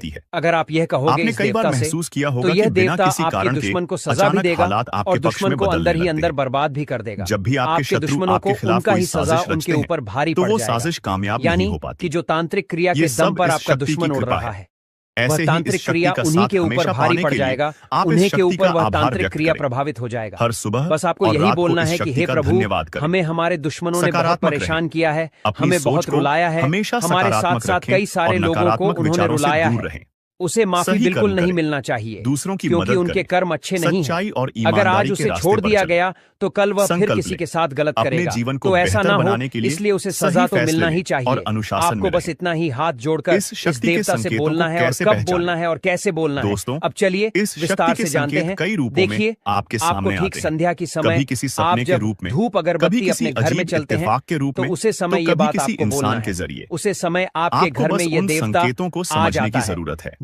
देती है। अगर आप यह कहोगे आपने इस कई बार देवता से, महसूस किया तो होगा यह कि बिना देवता किसी आपके कारण के दुश्मन को सजा भी अचानक देगा हालात और आपके पक्ष दुश्मन में को बदलने अंदर ही लगते अंदर हैं। बर्बाद भी कर देगा। जब भी आपके आपके शत्रु दुश्मनों को आपके खिलाफ उनका कोई ही सजा साजिश उनके रचते हैं, ऊपर भारी तो पड़ वो जाएगा। साजिश कामयाब यानी नहीं हो पाती। कि जो तांत्रिक क्रिया ये के दम सब पर इस आपका शक्ति की दुश्मन उड़ कृपा रहा है। है, ऐसे वह ही तांत्रिक इस शक्ति क्रिया का उन्हीं साथ के ऊपर हमेशा भारी पाने पड़ के लिए जाएगा, आप उन्हीं इस के शक्ति ऊपर का वह आभार तांत्रिक व्यक्त क्रिया करें। प्रभावित हो जाएगा। हर सुबह बस आपको और यही रात को बोलना इस है कि शक्ति हे का प्रभु, धन्यवाद करें। हमें हमारे दुश्मनों ने बहुत सकारात्मक परेशान रहें। किया है, अपनी हमें सोच बहुत को रुलाया है, हमेशा हमारे साथ सकारात्मक साथ रखें कई सारे और लोगों को नकारात्मक उन्होंने विचारों से रुलाया दूर है। रहें। उसे माफी सही बिल्कुल कर्म नहीं करें, मिलना चाहिए, दूसरों की क्योंकि मदद उनके करें, कर्म अच्छे नहीं सच्चाई हैं। और अगर ईमानदारी आज के उसे रास्ते छोड़ पर दिया चलें। गया तो कल वह फिर संकल्प किसी लें। के साथ गलत अपने करेगा, जीवन को तो ऐसा बेहतर ना हो, बनाने के लिए इसलिए उसे सही सजा तो फैसले मिलना लें ही चाहिए। और अनुशासन आपको में बस रहें। इतना ही हाथ जोड़कर इस इस शक्ति के देवता से संकेतों बोलना को है और कैसे कब पहचानें? बोलना है और कैसे बोलना है। दोस्तों, अब चलिए इस विस्तार शक्ति से के जानते संकेत हैं। कई रूपों में देखिए, आपके आपको सामने ठीक आते हैं। संध्या की समय कभी किसी आप सपने के जब रूप में, धूप कभी अगरबत्ती किसी अपने घर में अजीब चलते हैं, इत्तेफाक के रूप तो में, उसे समय तो ये कभी बात किसी आपको बोलना इंसान के है। जरिए। उसे समय आपके आपको घर बस में ये उन देवता संकेतों को आ समझने जाता की है। जरूरत है।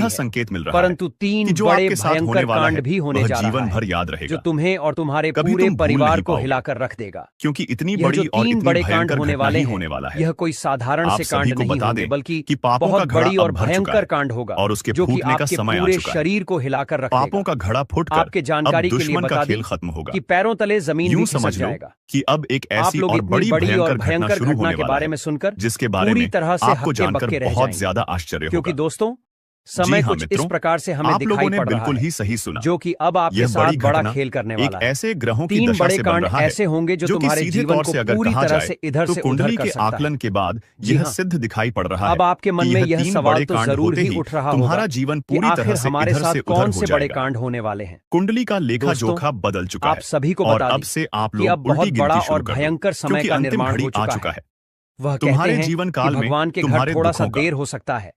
रही है, संकेत मिल रहा परंतु है तीन कि जो बड़े आपके साथ होने भयंकर वाला कांड है भी होने वह जा रहा जीवन है भर याद जो रहेगा, तुम्हें और तुम्हारे कभी पूरे तुम भूल परिवार नहीं को पाओगे। हिलाकर रख देगा। क्योंकि इतनी यह जो बड़ी और तीन इतनी बड़े कांड भयंकर होने घटना वाले ही हैं, होने वाला है। यह कोई साधारण आप से सभी कांड को नहीं बता होंगे, दें बल्कि कि पापों का बहुत घड़ा बड़ी अब और भर चुका भयंकर है कांड होगा और उसके जो कि फूटने का आपके समय आ पूरे चुका है। शरीर को हिलाकर रख पापों देगा। का घड़ा फूटकर आपके जानकारी अब के लिए दुश्मन का बता खेल दें खत्म होगा। कि पैरों तले जमीन यूं भी खिसक समझ लो जाएगा। कि अब एक आप ऐसी लोग और इतनी बड़ी बड़ी और भयंकर घटना भयंकर शुरू घटना होने के वाला बारे है में सुनकर जिसके बारे पूरी में तरह से आपको हक्के जानकर बक्के रह बहुत जाएंगे। ज्यादा आश्चर्य क्योंकि होगा। दोस्तों, समय हाँ कुछ इस मित्रों, प्रकार से हमें आप लोगों दिखाई ने पड़ रहा बिल्कुल है ही सही सुना। जो कि अब आपके यह साथ बड़ी बड़ा घटना खेल करने एक वाला है। ऐसे ग्रहों की तीन दशा बड़े से बन कांड रहा है ऐसे होंगे जो कि तुम्हारे सीधे जीवन तौर को से अगर पूरी कहा तरह जाए से इधर तो से उधर कुंडली कर के सकता है। आकलन के बाद जी यह हाँ। सिद्ध दिखाई पड़ रहा है अब आपके मन कि में यह यह तीन सवाल बड़े तो कांड जरूर होते ही ही उठ रहा तुम्हारा होगा जीवन कि पूरी आखिर तरह से हमारे इधर साथ से उधर कौन हो से बड़े जाएगा। कांड होने वाले हैं। कुंडली का लेखा दोस्तों, जोखा बदल चुका आप है सभी को और बता अब दें से आप कि अब लोग उल्टी बहुत बड़ा गिनती शुरू और कर दो भयंकर समय क्योंकि का अंतिम निर्माण घड़ी हो आ चुका चुका है। है। वह कहते तुम्हारे हैं जीवन कि काल में भगवान के घर तुम्हारे थोड़ा सा दुखों का देर हो सकता है,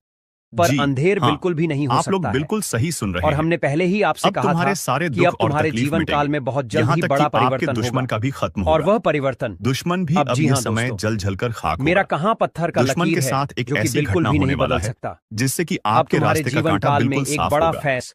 पर जी, अंधेर हाँ, बिल्कुल भी नहीं हो आप लोग सकता है। बिल्कुल सही सुन रहे और हैं। हमने पहले ही आपसे अब कहा था तुम्हारे सारे कि दुख अब और तुम्हारे तकलीफ जीवन काल मिटेंगे। में बहुत जल्द यहाँ ही तक बड़ा कि आपके परिवर्तन दुश्मन होगा। का भी खत्म और होगा। वह परिवर्तन दुश्मन भी अब अब जी यह हाँ समय दोस्तों, जल जल कर खाक मेरा होगा। कहां पत्थर का दुश्मन लकीर के है साथ एक जो कि ऐसी बिल्कुल घटना भी होने नहीं वाला बदल है सकता। जिससे कि अब आपके तुम्हारे रास्ते का जीवन कांटा काल में बिल्कुल एक साफ बड़ा होगा। फैस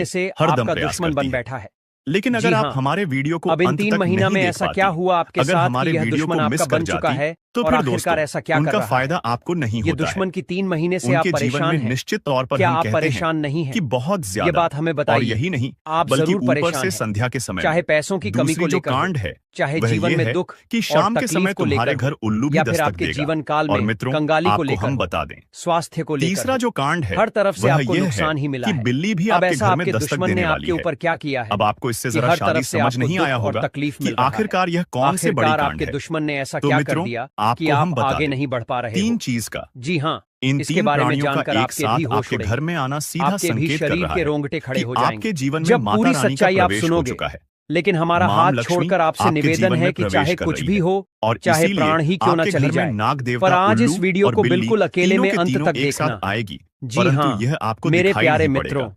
महीने से हरदम आपका प्रयास दुश्मन करती बन है। बैठा है। लेकिन अगर जी आप हाँ। हमारे वीडियो को अब इन अंत 3 तक महीना नहीं में देख ऐसा पाती, क्या हुआ आपके अगर साथ हमारे कि यह वीडियो दुश्मन को आपका मिस बन कर चुका जाती, है तो और फिर आखिरकार दोस्तों ऐसा क्या कर उनका रहा है? फायदा आपको नहीं ये होता है। दुश्मन की 3 महीने से आप उनके जीवन परेशान में हैं। निश्चित तौर पर क्या हम आप कहते परेशान हैं नहीं हैं? कि बहुत ये ज्यादा। बात हमें और बताइए। यही नहीं, आप बल्कि जरूर ऊपर परेशान से हैं। संध्या के समय चाहे में पैसों की कमी दूसरी को जो लेकर हो, कांड है चाहे वह जीवन ये में है दुख कि और शाम के तकलीफ समय को तुम्हारे लेकर घर हो, उल्लू भी या फिर दस्तक आपके देगा। जीवन काल और में मित्रों, कंगाली को आपको लेकर हम हो, बता दें, स्वास्थ्य को लेकर तीसरा हो, जो कांड है हर तरफ से वह आपको यह नुकसान है ही मिला कि है। बिल्ली भी अब आपके ऐसा घर में आपके दस्तक दुश्मन देने ने वाली आपके है। ऊपर क्या किया है अब आपको इससे कि जरा हर शादी तरफ से समझ आपको नहीं दुख आया और होगा तकलीफ कि मिल रहा है। आखिरकार यह कौन से बड़ी आखिरकार कांड आपके है। दुश्मन ने ऐसा तो क्या कर मित्रों, दिया कि आपको हम आप बता आगे दें, नहीं बढ़ पा रहे 3 हो? चीज का, जी हाँ, इन इसके 3 बारे में प्राणियों का जानकर एक आपके भी साथ होश आपके उड़ेंगे। घर में आना सीधा आपके भी संकेत कर शरीर रहा के है रोंगटे खड़े कि हो आपके जाएंगे जीवन में जब माता पूरी रानी का सच्चाई आप प्रवेश हो सुनोगे। चुका है। लेकिन हमारा मां हाथ लक्ष्मी छोड़कर आपसे आपके निवेदन जीवन है में कि प्रवेश चाहे कर कुछ रही भी है हो, और चाहे इसीलिए प्राण ही क्यों न आपके चली घर में जाए, नाग पर देवता, आज इस उल्लू वीडियो और को बिल्ली बिल्कुल अकेले तीनों में के अंत तीनों तक एक साथ देखना। आएगी, जी परंतु हाँ, यह आपको मेरे दिखाई प्यारे नहीं मित्रों, पड़ेगा।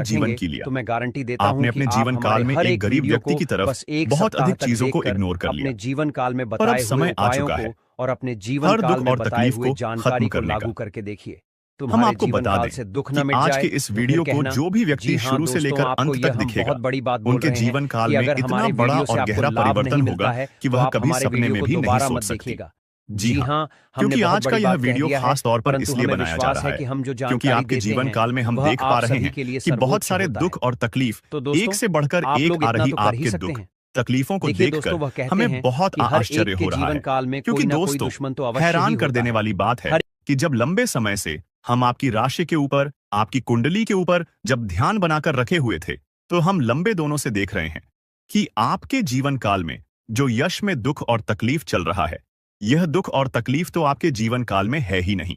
जीवन रखेंगे की लिया। तो मैं गारंटी देता आपने हूं कि अपने आप जीवन काल हमारे में हर एक एक गरीब वीडियो व्यक्ति को की तरफ बस एक बहुत सप्ताह अधिक तक चीजों को देखकर इग्नोर कर अपने लिया। जीवन काल में पर अब बताए हुए समय आ उपायों चुका को है और अपने जीवन हर काल दुख में और बताए तकलीफ हुए को जानकारी खत्म को करने लागू का। करके देखिए। हम तुम्हारे आपको जीवन बता काल दें से दुख कि न मिट आज जाए के इस तो फिर वीडियो को कहना। जो भी जी व्यक्ति हाँ शुरू से दोस्तों, लेकर आपको अंत यह तक हम दिखेगा, बहुत बड़ी बात बोल उनके रहे हैं जीवन काल कि में अगर इतना हमारे बड़ा वीडियो से और आपको गहरा लाभ नहीं परिवर्तन मिलता होगा है कि तो वह आप कभी हमारे सपने वीडियो में को भी नहीं दोबारा सोच मत सकती। देखिएगा। जी जी हाँ, हाँ, हमने क्योंकि बहुत आज का बड़ी यह बात कह वीडियो दिया है, खास तौर पर परंतु इसलिए हमें बनाया जा विश्वास रहा है है कि हम जो क्योंकि जानकारी आपके देते जीवन हैं काल में हम वह देख आप पा रहे सभी हैं के लिए कि बहुत सर्वोच्च सारे होता दुख है। और तकलीफ तो एक दोस्तों, से बढ़कर आप एक लोग आ इतना रही तो कर ही आपके सकते दुख हैं। तकलीफों को देखिए दोस्तों, देखकर वह कहते हमें हैं बहुत कि हर आश्चर्य एक के हो रहा जीवन है। काल में क्योंकि कोई ना कोई दोस्तों, दुश्मन तो अवश्य ही हैरान कर होता देने है। वाली बात है हर कि जब लंबे समय से हम आपकी राशि के ऊपर, आपकी कुंडली के ऊपर जब ध्यान बनाकर रखे हुए थे, तो हम लंबे दोनों से देख रहे हैं कि आपके जीवन काल में जो यश में दुख और तकलीफ चल रहा है, यह दुख और तकलीफ तो आपके जीवन काल में है ही नहीं।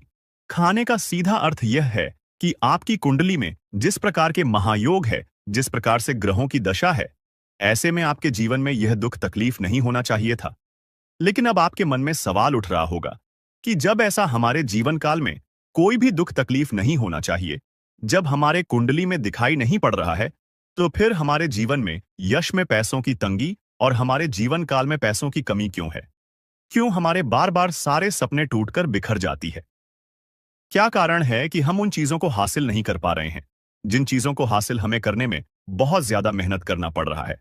खाने का सीधा अर्थ यह है कि आपकी कुंडली में जिस प्रकार के महायोग है, जिस प्रकार से ग्रहों की दशा है, ऐसे में आपके जीवन में यह दुख तकलीफ नहीं होना चाहिए था। लेकिन अब आपके मन में सवाल उठ रहा होगा कि जब ऐसा हमारे जीवन काल में कोई भी दुख तकलीफ नहीं होना चाहिए, जब हमारे कुंडली में दिखाई नहीं पड़ रहा है, तो फिर हमारे जीवन में यश में पैसों की तंगी और हमारे जीवन काल में पैसों की कमी क्यों है? क्यों हमारे बार बार सारे सपने टूटकर बिखर जाती है? क्या कारण है कि हम उन चीजों को हासिल नहीं कर पा रहे हैं जिन चीजों को हासिल हमें करने में बहुत ज्यादा मेहनत करना पड़ रहा है।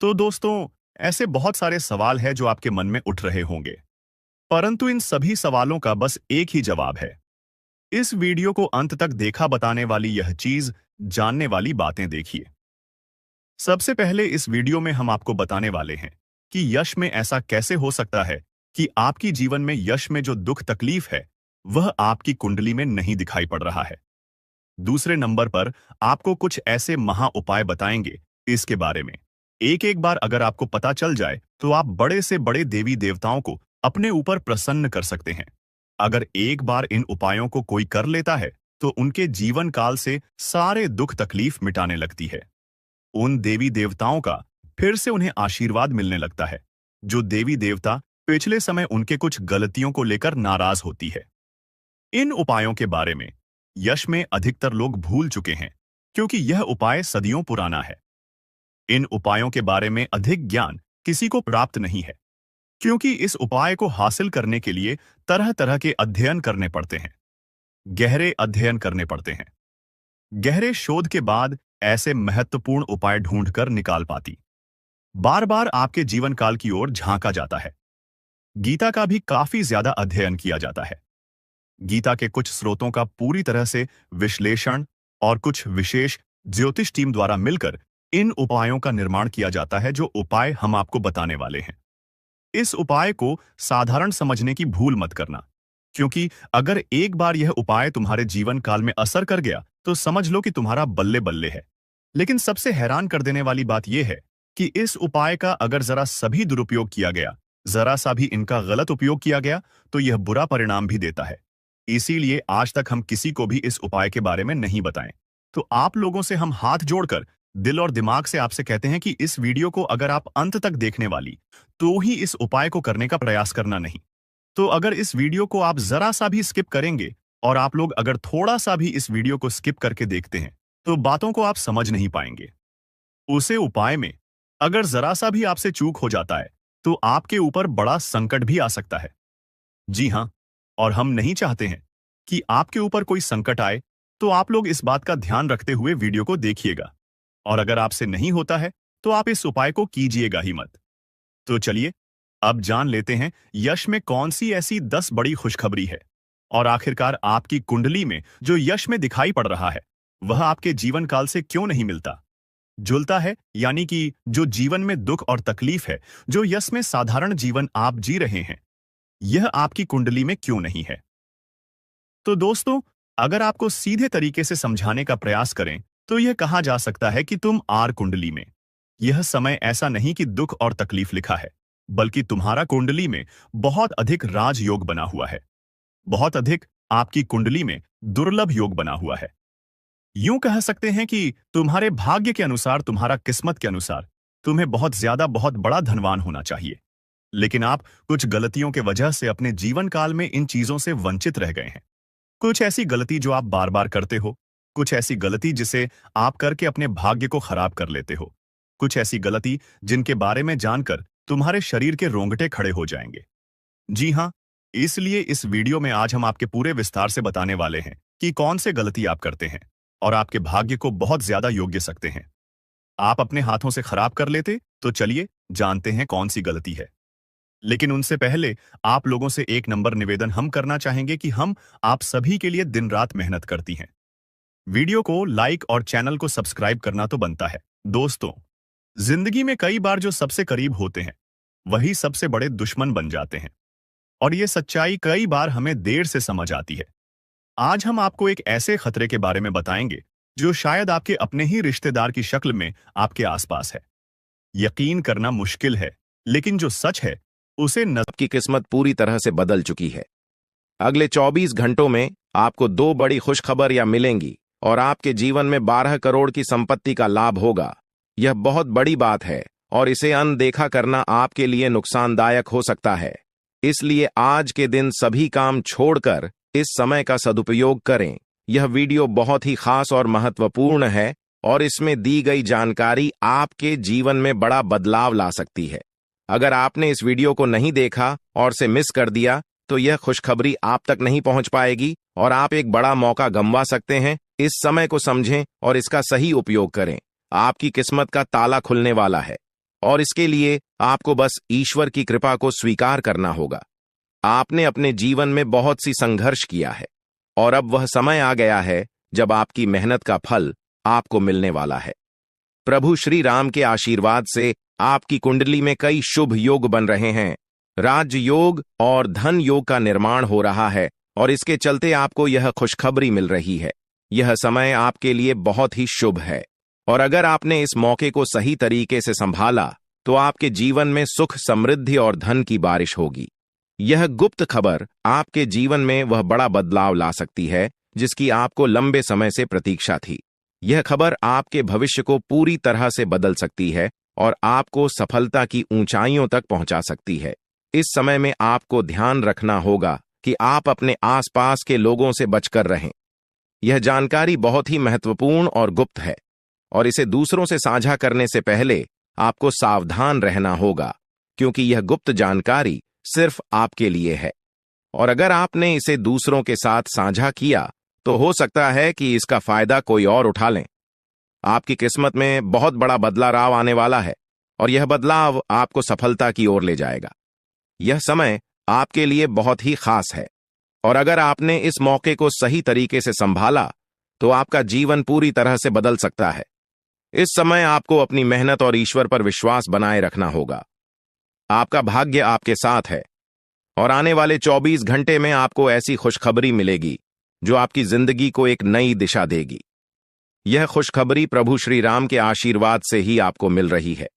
तो दोस्तों, ऐसे बहुत सारे सवाल हैं जो आपके मन में उठ रहे होंगे, परंतु इन सभी सवालों का बस एक ही जवाब है। इस वीडियो को अंत तक देखा बताने वाली यह चीज, जानने वाली बातें देखिए। सबसे पहले इस वीडियो में हम आपको बताने वाले हैं कि यश में ऐसा कैसे हो सकता है कि आपकी जीवन में यश में जो दुख तकलीफ है वह आपकी कुंडली में नहीं दिखाई पड़ रहा है। दूसरे नंबर पर आपको कुछ ऐसे महा उपाय बताएंगे इसके बारे में। एक एक बार अगर आपको पता चल जाए तो आप बड़े से बड़े देवी देवताओं को अपने ऊपर प्रसन्न कर सकते हैं। अगर एक बार इन उपायों को कोई कर लेता है तो उनके जीवन काल से सारे दुख तकलीफ मिटाने लगती है। उन देवी देवताओं का फिर से उन्हें आशीर्वाद मिलने लगता है। जो देवी देवता पिछले समय उनके कुछ गलतियों को लेकर नाराज होती है। इन उपायों के बारे में यश में अधिकतर लोग भूल चुके हैं, क्योंकि यह उपाय सदियों पुराना है। इन उपायों के बारे में अधिक ज्ञान किसी को प्राप्त नहीं है, क्योंकि इस उपाय को हासिल करने के लिए तरह तरह के अध्ययन करने पड़ते हैं, गहरे अध्ययन करने पड़ते हैं। गहरे शोध के बाद ऐसे महत्वपूर्ण उपाय ढूंढकर निकाल पाती। बार बार आपके जीवन काल की ओर झांका जाता है। गीता का भी काफी ज्यादा अध्ययन किया जाता है। गीता के कुछ स्रोतों का पूरी तरह से विश्लेषण और कुछ विशेष ज्योतिष टीम द्वारा मिलकर इन उपायों का निर्माण किया जाता है, जो उपाय हम आपको बताने वाले हैं। इस उपाय को साधारण समझने की भूल मत करना, क्योंकि अगर एक बार यह उपाय तुम्हारे जीवन काल में असर कर गया तो समझ लो कि तुम्हारा बल्ले बल्ले है। लेकिन सबसे हैरान कर देने वाली बात यह है कि इस उपाय का अगर जरा सभी दुरुपयोग किया गया, जरा सा भी इनका गलत उपयोग किया गया, तो यह बुरा परिणाम भी देता है। इसीलिए आज तक हम किसी को भी इस उपाय के बारे में नहीं बताएं। तो आप लोगों से हम हाथ जोड़कर दिल और दिमाग से आपसे कहते हैं कि इस वीडियो को अगर आप अंत तक देखने वाली तो ही इस उपाय को करने का प्रयास करना नहीं। तो अगर इस वीडियो को आप जरा सा भी स्किप करेंगे और आप लोग अगर थोड़ा सा भी इस वीडियो को स्किप करके देखते हैं तो बातों को आप समझ नहीं पाएंगे। उसे उपाय में अगर जरा सा भी आपसे चूक हो जाता है तो आपके ऊपर बड़ा संकट भी आ सकता है। जी हां, और हम नहीं चाहते हैं कि आपके ऊपर कोई संकट आए, तो आप लोग इस बात का ध्यान रखते हुए वीडियो को देखिएगा। और अगर आपसे नहीं होता है तो आप इस उपाय को कीजिएगा ही मत। तो चलिए अब जान लेते हैं यश में कौन सी ऐसी 10 बड़ी खुशखबरी है, और आखिरकार आपकी कुंडली में जो यश में दिखाई पड़ रहा है वह आपके जीवन काल से क्यों नहीं मिलता जुलता है, यानी कि जो जीवन में दुख और तकलीफ है, जो यश में साधारण जीवन आप जी रहे हैं, यह आपकी कुंडली में क्यों नहीं है। तो दोस्तों, अगर आपको सीधे तरीके से समझाने का प्रयास करें तो यह कहा जा सकता है कि तुम आर कुंडली में। यह समय ऐसा नहीं कि दुख और तकलीफ लिखा है, बल्कि तुम्हारा कुंडली में बहुत अधिक राजयोग बना हुआ है। बहुत अधिक आपकी कुंडली में दुर्लभ योग बना हुआ है। यूं कह सकते हैं कि तुम्हारे भाग्य के अनुसार, तुम्हारा किस्मत के अनुसार तुम्हें बहुत ज्यादा, बहुत बड़ा धनवान होना चाहिए। लेकिन आप कुछ गलतियों के वजह से अपने जीवन काल में इन चीजों से वंचित रह गए हैं। कुछ ऐसी गलती जो आप बार बार करते हो, कुछ ऐसी गलती जिसे आप करके अपने भाग्य को खराब कर लेते हो, कुछ ऐसी गलती जिनके बारे में जानकर तुम्हारे शरीर के रोंगटे खड़े हो जाएंगे। जी हां, इसलिए इस वीडियो में आज हम आपके पूरे विस्तार से बताने वाले हैं कि कौन से गलती आप करते हैं और आपके भाग्य को बहुत ज्यादा योग्य सकते हैं। आप अपने हाथों से खराब कर लेते, तो चलिए जानते हैं कौन सी गलती है। लेकिन उनसे पहले आप लोगों से एक नंबर निवेदन हम करना चाहेंगे कि हम आप सभी के लिए दिन रात मेहनत करती हैं। वीडियो को लाइक और चैनल को सब्सक्राइब करना तो बनता है। दोस्तों, जिंदगी में कई बार जो सबसे करीब होते हैं वही सबसे बड़े दुश्मन बन जाते हैं, और ये सच्चाई कई बार हमें देर से समझ आती है। आज हम आपको एक ऐसे खतरे के बारे में बताएंगे जो शायद आपके अपने ही रिश्तेदार की शक्ल में आपके आसपास है। यकीन करना मुश्किल है, लेकिन जो सच है उसे की किस्मत पूरी तरह से बदल चुकी है। अगले 24 घंटों में आपको 2 बड़ी खुशखबरियां मिलेंगी और आपके जीवन में 12 करोड़ की संपत्ति का लाभ होगा। यह बहुत बड़ी बात है और इसे अनदेखा करना आपके लिए नुकसानदायक हो सकता है। इसलिए आज के दिन सभी काम छोड़कर इस समय का सदुपयोग करें। यह वीडियो बहुत ही खास और महत्वपूर्ण है और इसमें दी गई जानकारी आपके जीवन में बड़ा बदलाव ला सकती है। अगर आपने इस वीडियो को नहीं देखा और से मिस कर दिया तो यह खुशखबरी आप तक नहीं पहुंच पाएगी और आप एक बड़ा मौका गंवा सकते हैं। इस समय को समझें और इसका सही उपयोग करें। आपकी किस्मत का ताला खुलने वाला है और इसके लिए आपको बस ईश्वर की कृपा को स्वीकार करना होगा। आपने अपने जीवन में बहुत सी संघर्ष किया है और अब वह समय आ गया है जब आपकी मेहनत का फल आपको मिलने वाला है। प्रभु श्री राम के आशीर्वाद से आपकी कुंडली में कई शुभ योग बन रहे हैं। राज्य योग और धन योग का निर्माण हो रहा है और इसके चलते आपको यह खुशखबरी मिल रही है। यह समय आपके लिए बहुत ही शुभ है और अगर आपने इस मौके को सही तरीके से संभाला तो आपके जीवन में सुख, समृद्धि और धन की बारिश होगी। यह गुप्त खबर आपके जीवन में वह बड़ा बदलाव ला सकती है जिसकी आपको लंबे समय से प्रतीक्षा थी। यह खबर आपके भविष्य को पूरी तरह से बदल सकती है और आपको सफलता की ऊंचाइयों तक पहुंचा सकती है। इस समय में आपको ध्यान रखना होगा कि आप अपने आसपास के लोगों से बचकर रहें। यह जानकारी बहुत ही महत्वपूर्ण और गुप्त है और इसे दूसरों से साझा करने से पहले आपको सावधान रहना होगा, क्योंकि यह गुप्त जानकारी सिर्फ आपके लिए है और अगर आपने इसे दूसरों के साथ साझा किया तो हो सकता है कि इसका फायदा कोई और उठा लें। आपकी किस्मत में बहुत बड़ा बदलाव आने वाला है और यह बदलाव आपको सफलता की ओर ले जाएगा। यह समय आपके लिए बहुत ही खास है और अगर आपने इस मौके को सही तरीके से संभाला तो आपका जीवन पूरी तरह से बदल सकता है। इस समय आपको अपनी मेहनत और ईश्वर पर विश्वास बनाए रखना होगा। आपका भाग्य आपके साथ है और आने वाले 24 घंटे में आपको ऐसी खुशखबरी मिलेगी जो आपकी जिंदगी को एक नई दिशा देगी। यह खुशखबरी प्रभु श्री राम के आशीर्वाद से ही आपको मिल रही है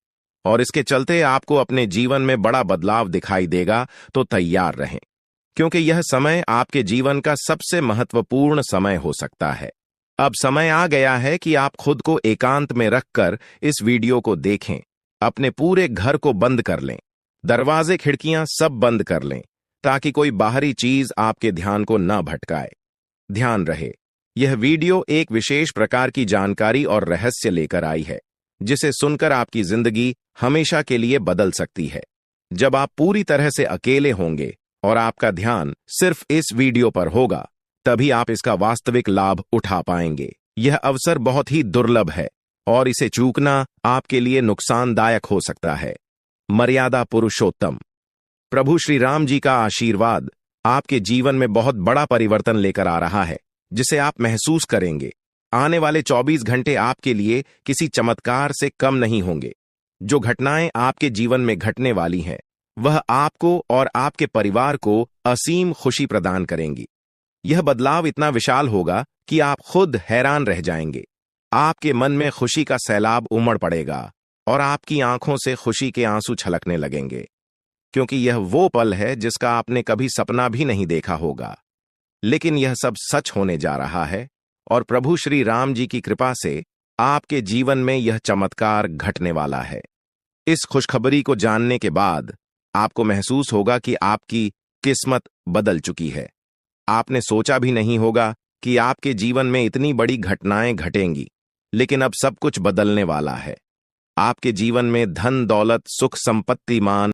और इसके चलते आपको अपने जीवन में बड़ा बदलाव दिखाई देगा। तो तैयार रहें, क्योंकि यह समय आपके जीवन का सबसे महत्वपूर्ण समय हो सकता है। अब समय आ गया है कि आप खुद को एकांत में रखकर इस वीडियो को देखें। अपने पूरे घर को बंद कर लें, दरवाजे खिड़कियां सब बंद कर लें ताकि कोई बाहरी चीज आपके ध्यान को न भटकाए। ध्यान रहे, यह वीडियो एक विशेष प्रकार की जानकारी और रहस्य लेकर आई है जिसे सुनकर आपकी जिंदगी हमेशा के लिए बदल सकती है। जब आप पूरी तरह से अकेले होंगे और आपका ध्यान सिर्फ इस वीडियो पर होगा, तभी आप इसका वास्तविक लाभ उठा पाएंगे। यह अवसर बहुत ही दुर्लभ है और इसे चूकना आपके लिए नुकसानदायक हो सकता है। मर्यादा पुरुषोत्तम प्रभु श्री राम जी का आशीर्वाद आपके जीवन में बहुत बड़ा परिवर्तन लेकर आ रहा है, जिसे आप महसूस करेंगे। आने वाले 24 घंटे आपके लिए किसी चमत्कार से कम नहीं होंगे। जो घटनाएं आपके जीवन में घटने वाली हैं, वह आपको और आपके परिवार को असीम खुशी प्रदान करेंगी। यह बदलाव इतना विशाल होगा कि आप खुद हैरान रह जाएंगे। आपके मन में खुशी का सैलाब उमड़ पड़ेगा और आपकी आंखों से खुशी के आंसू छलकने लगेंगे, क्योंकि यह वो पल है जिसका आपने कभी सपना भी नहीं देखा होगा। लेकिन यह सब सच होने जा रहा है और प्रभु श्री राम जी की कृपा से आपके जीवन में यह चमत्कार घटने वाला है। इस खुशखबरी को जानने के बाद आपको महसूस होगा कि आपकी किस्मत बदल चुकी है। आपने सोचा भी नहीं होगा कि आपके जीवन में इतनी बड़ी घटनाएं घटेंगी, लेकिन अब सब कुछ बदलने वाला है। आपके जीवन में धन, दौलत, सुख, संपत्ति, मान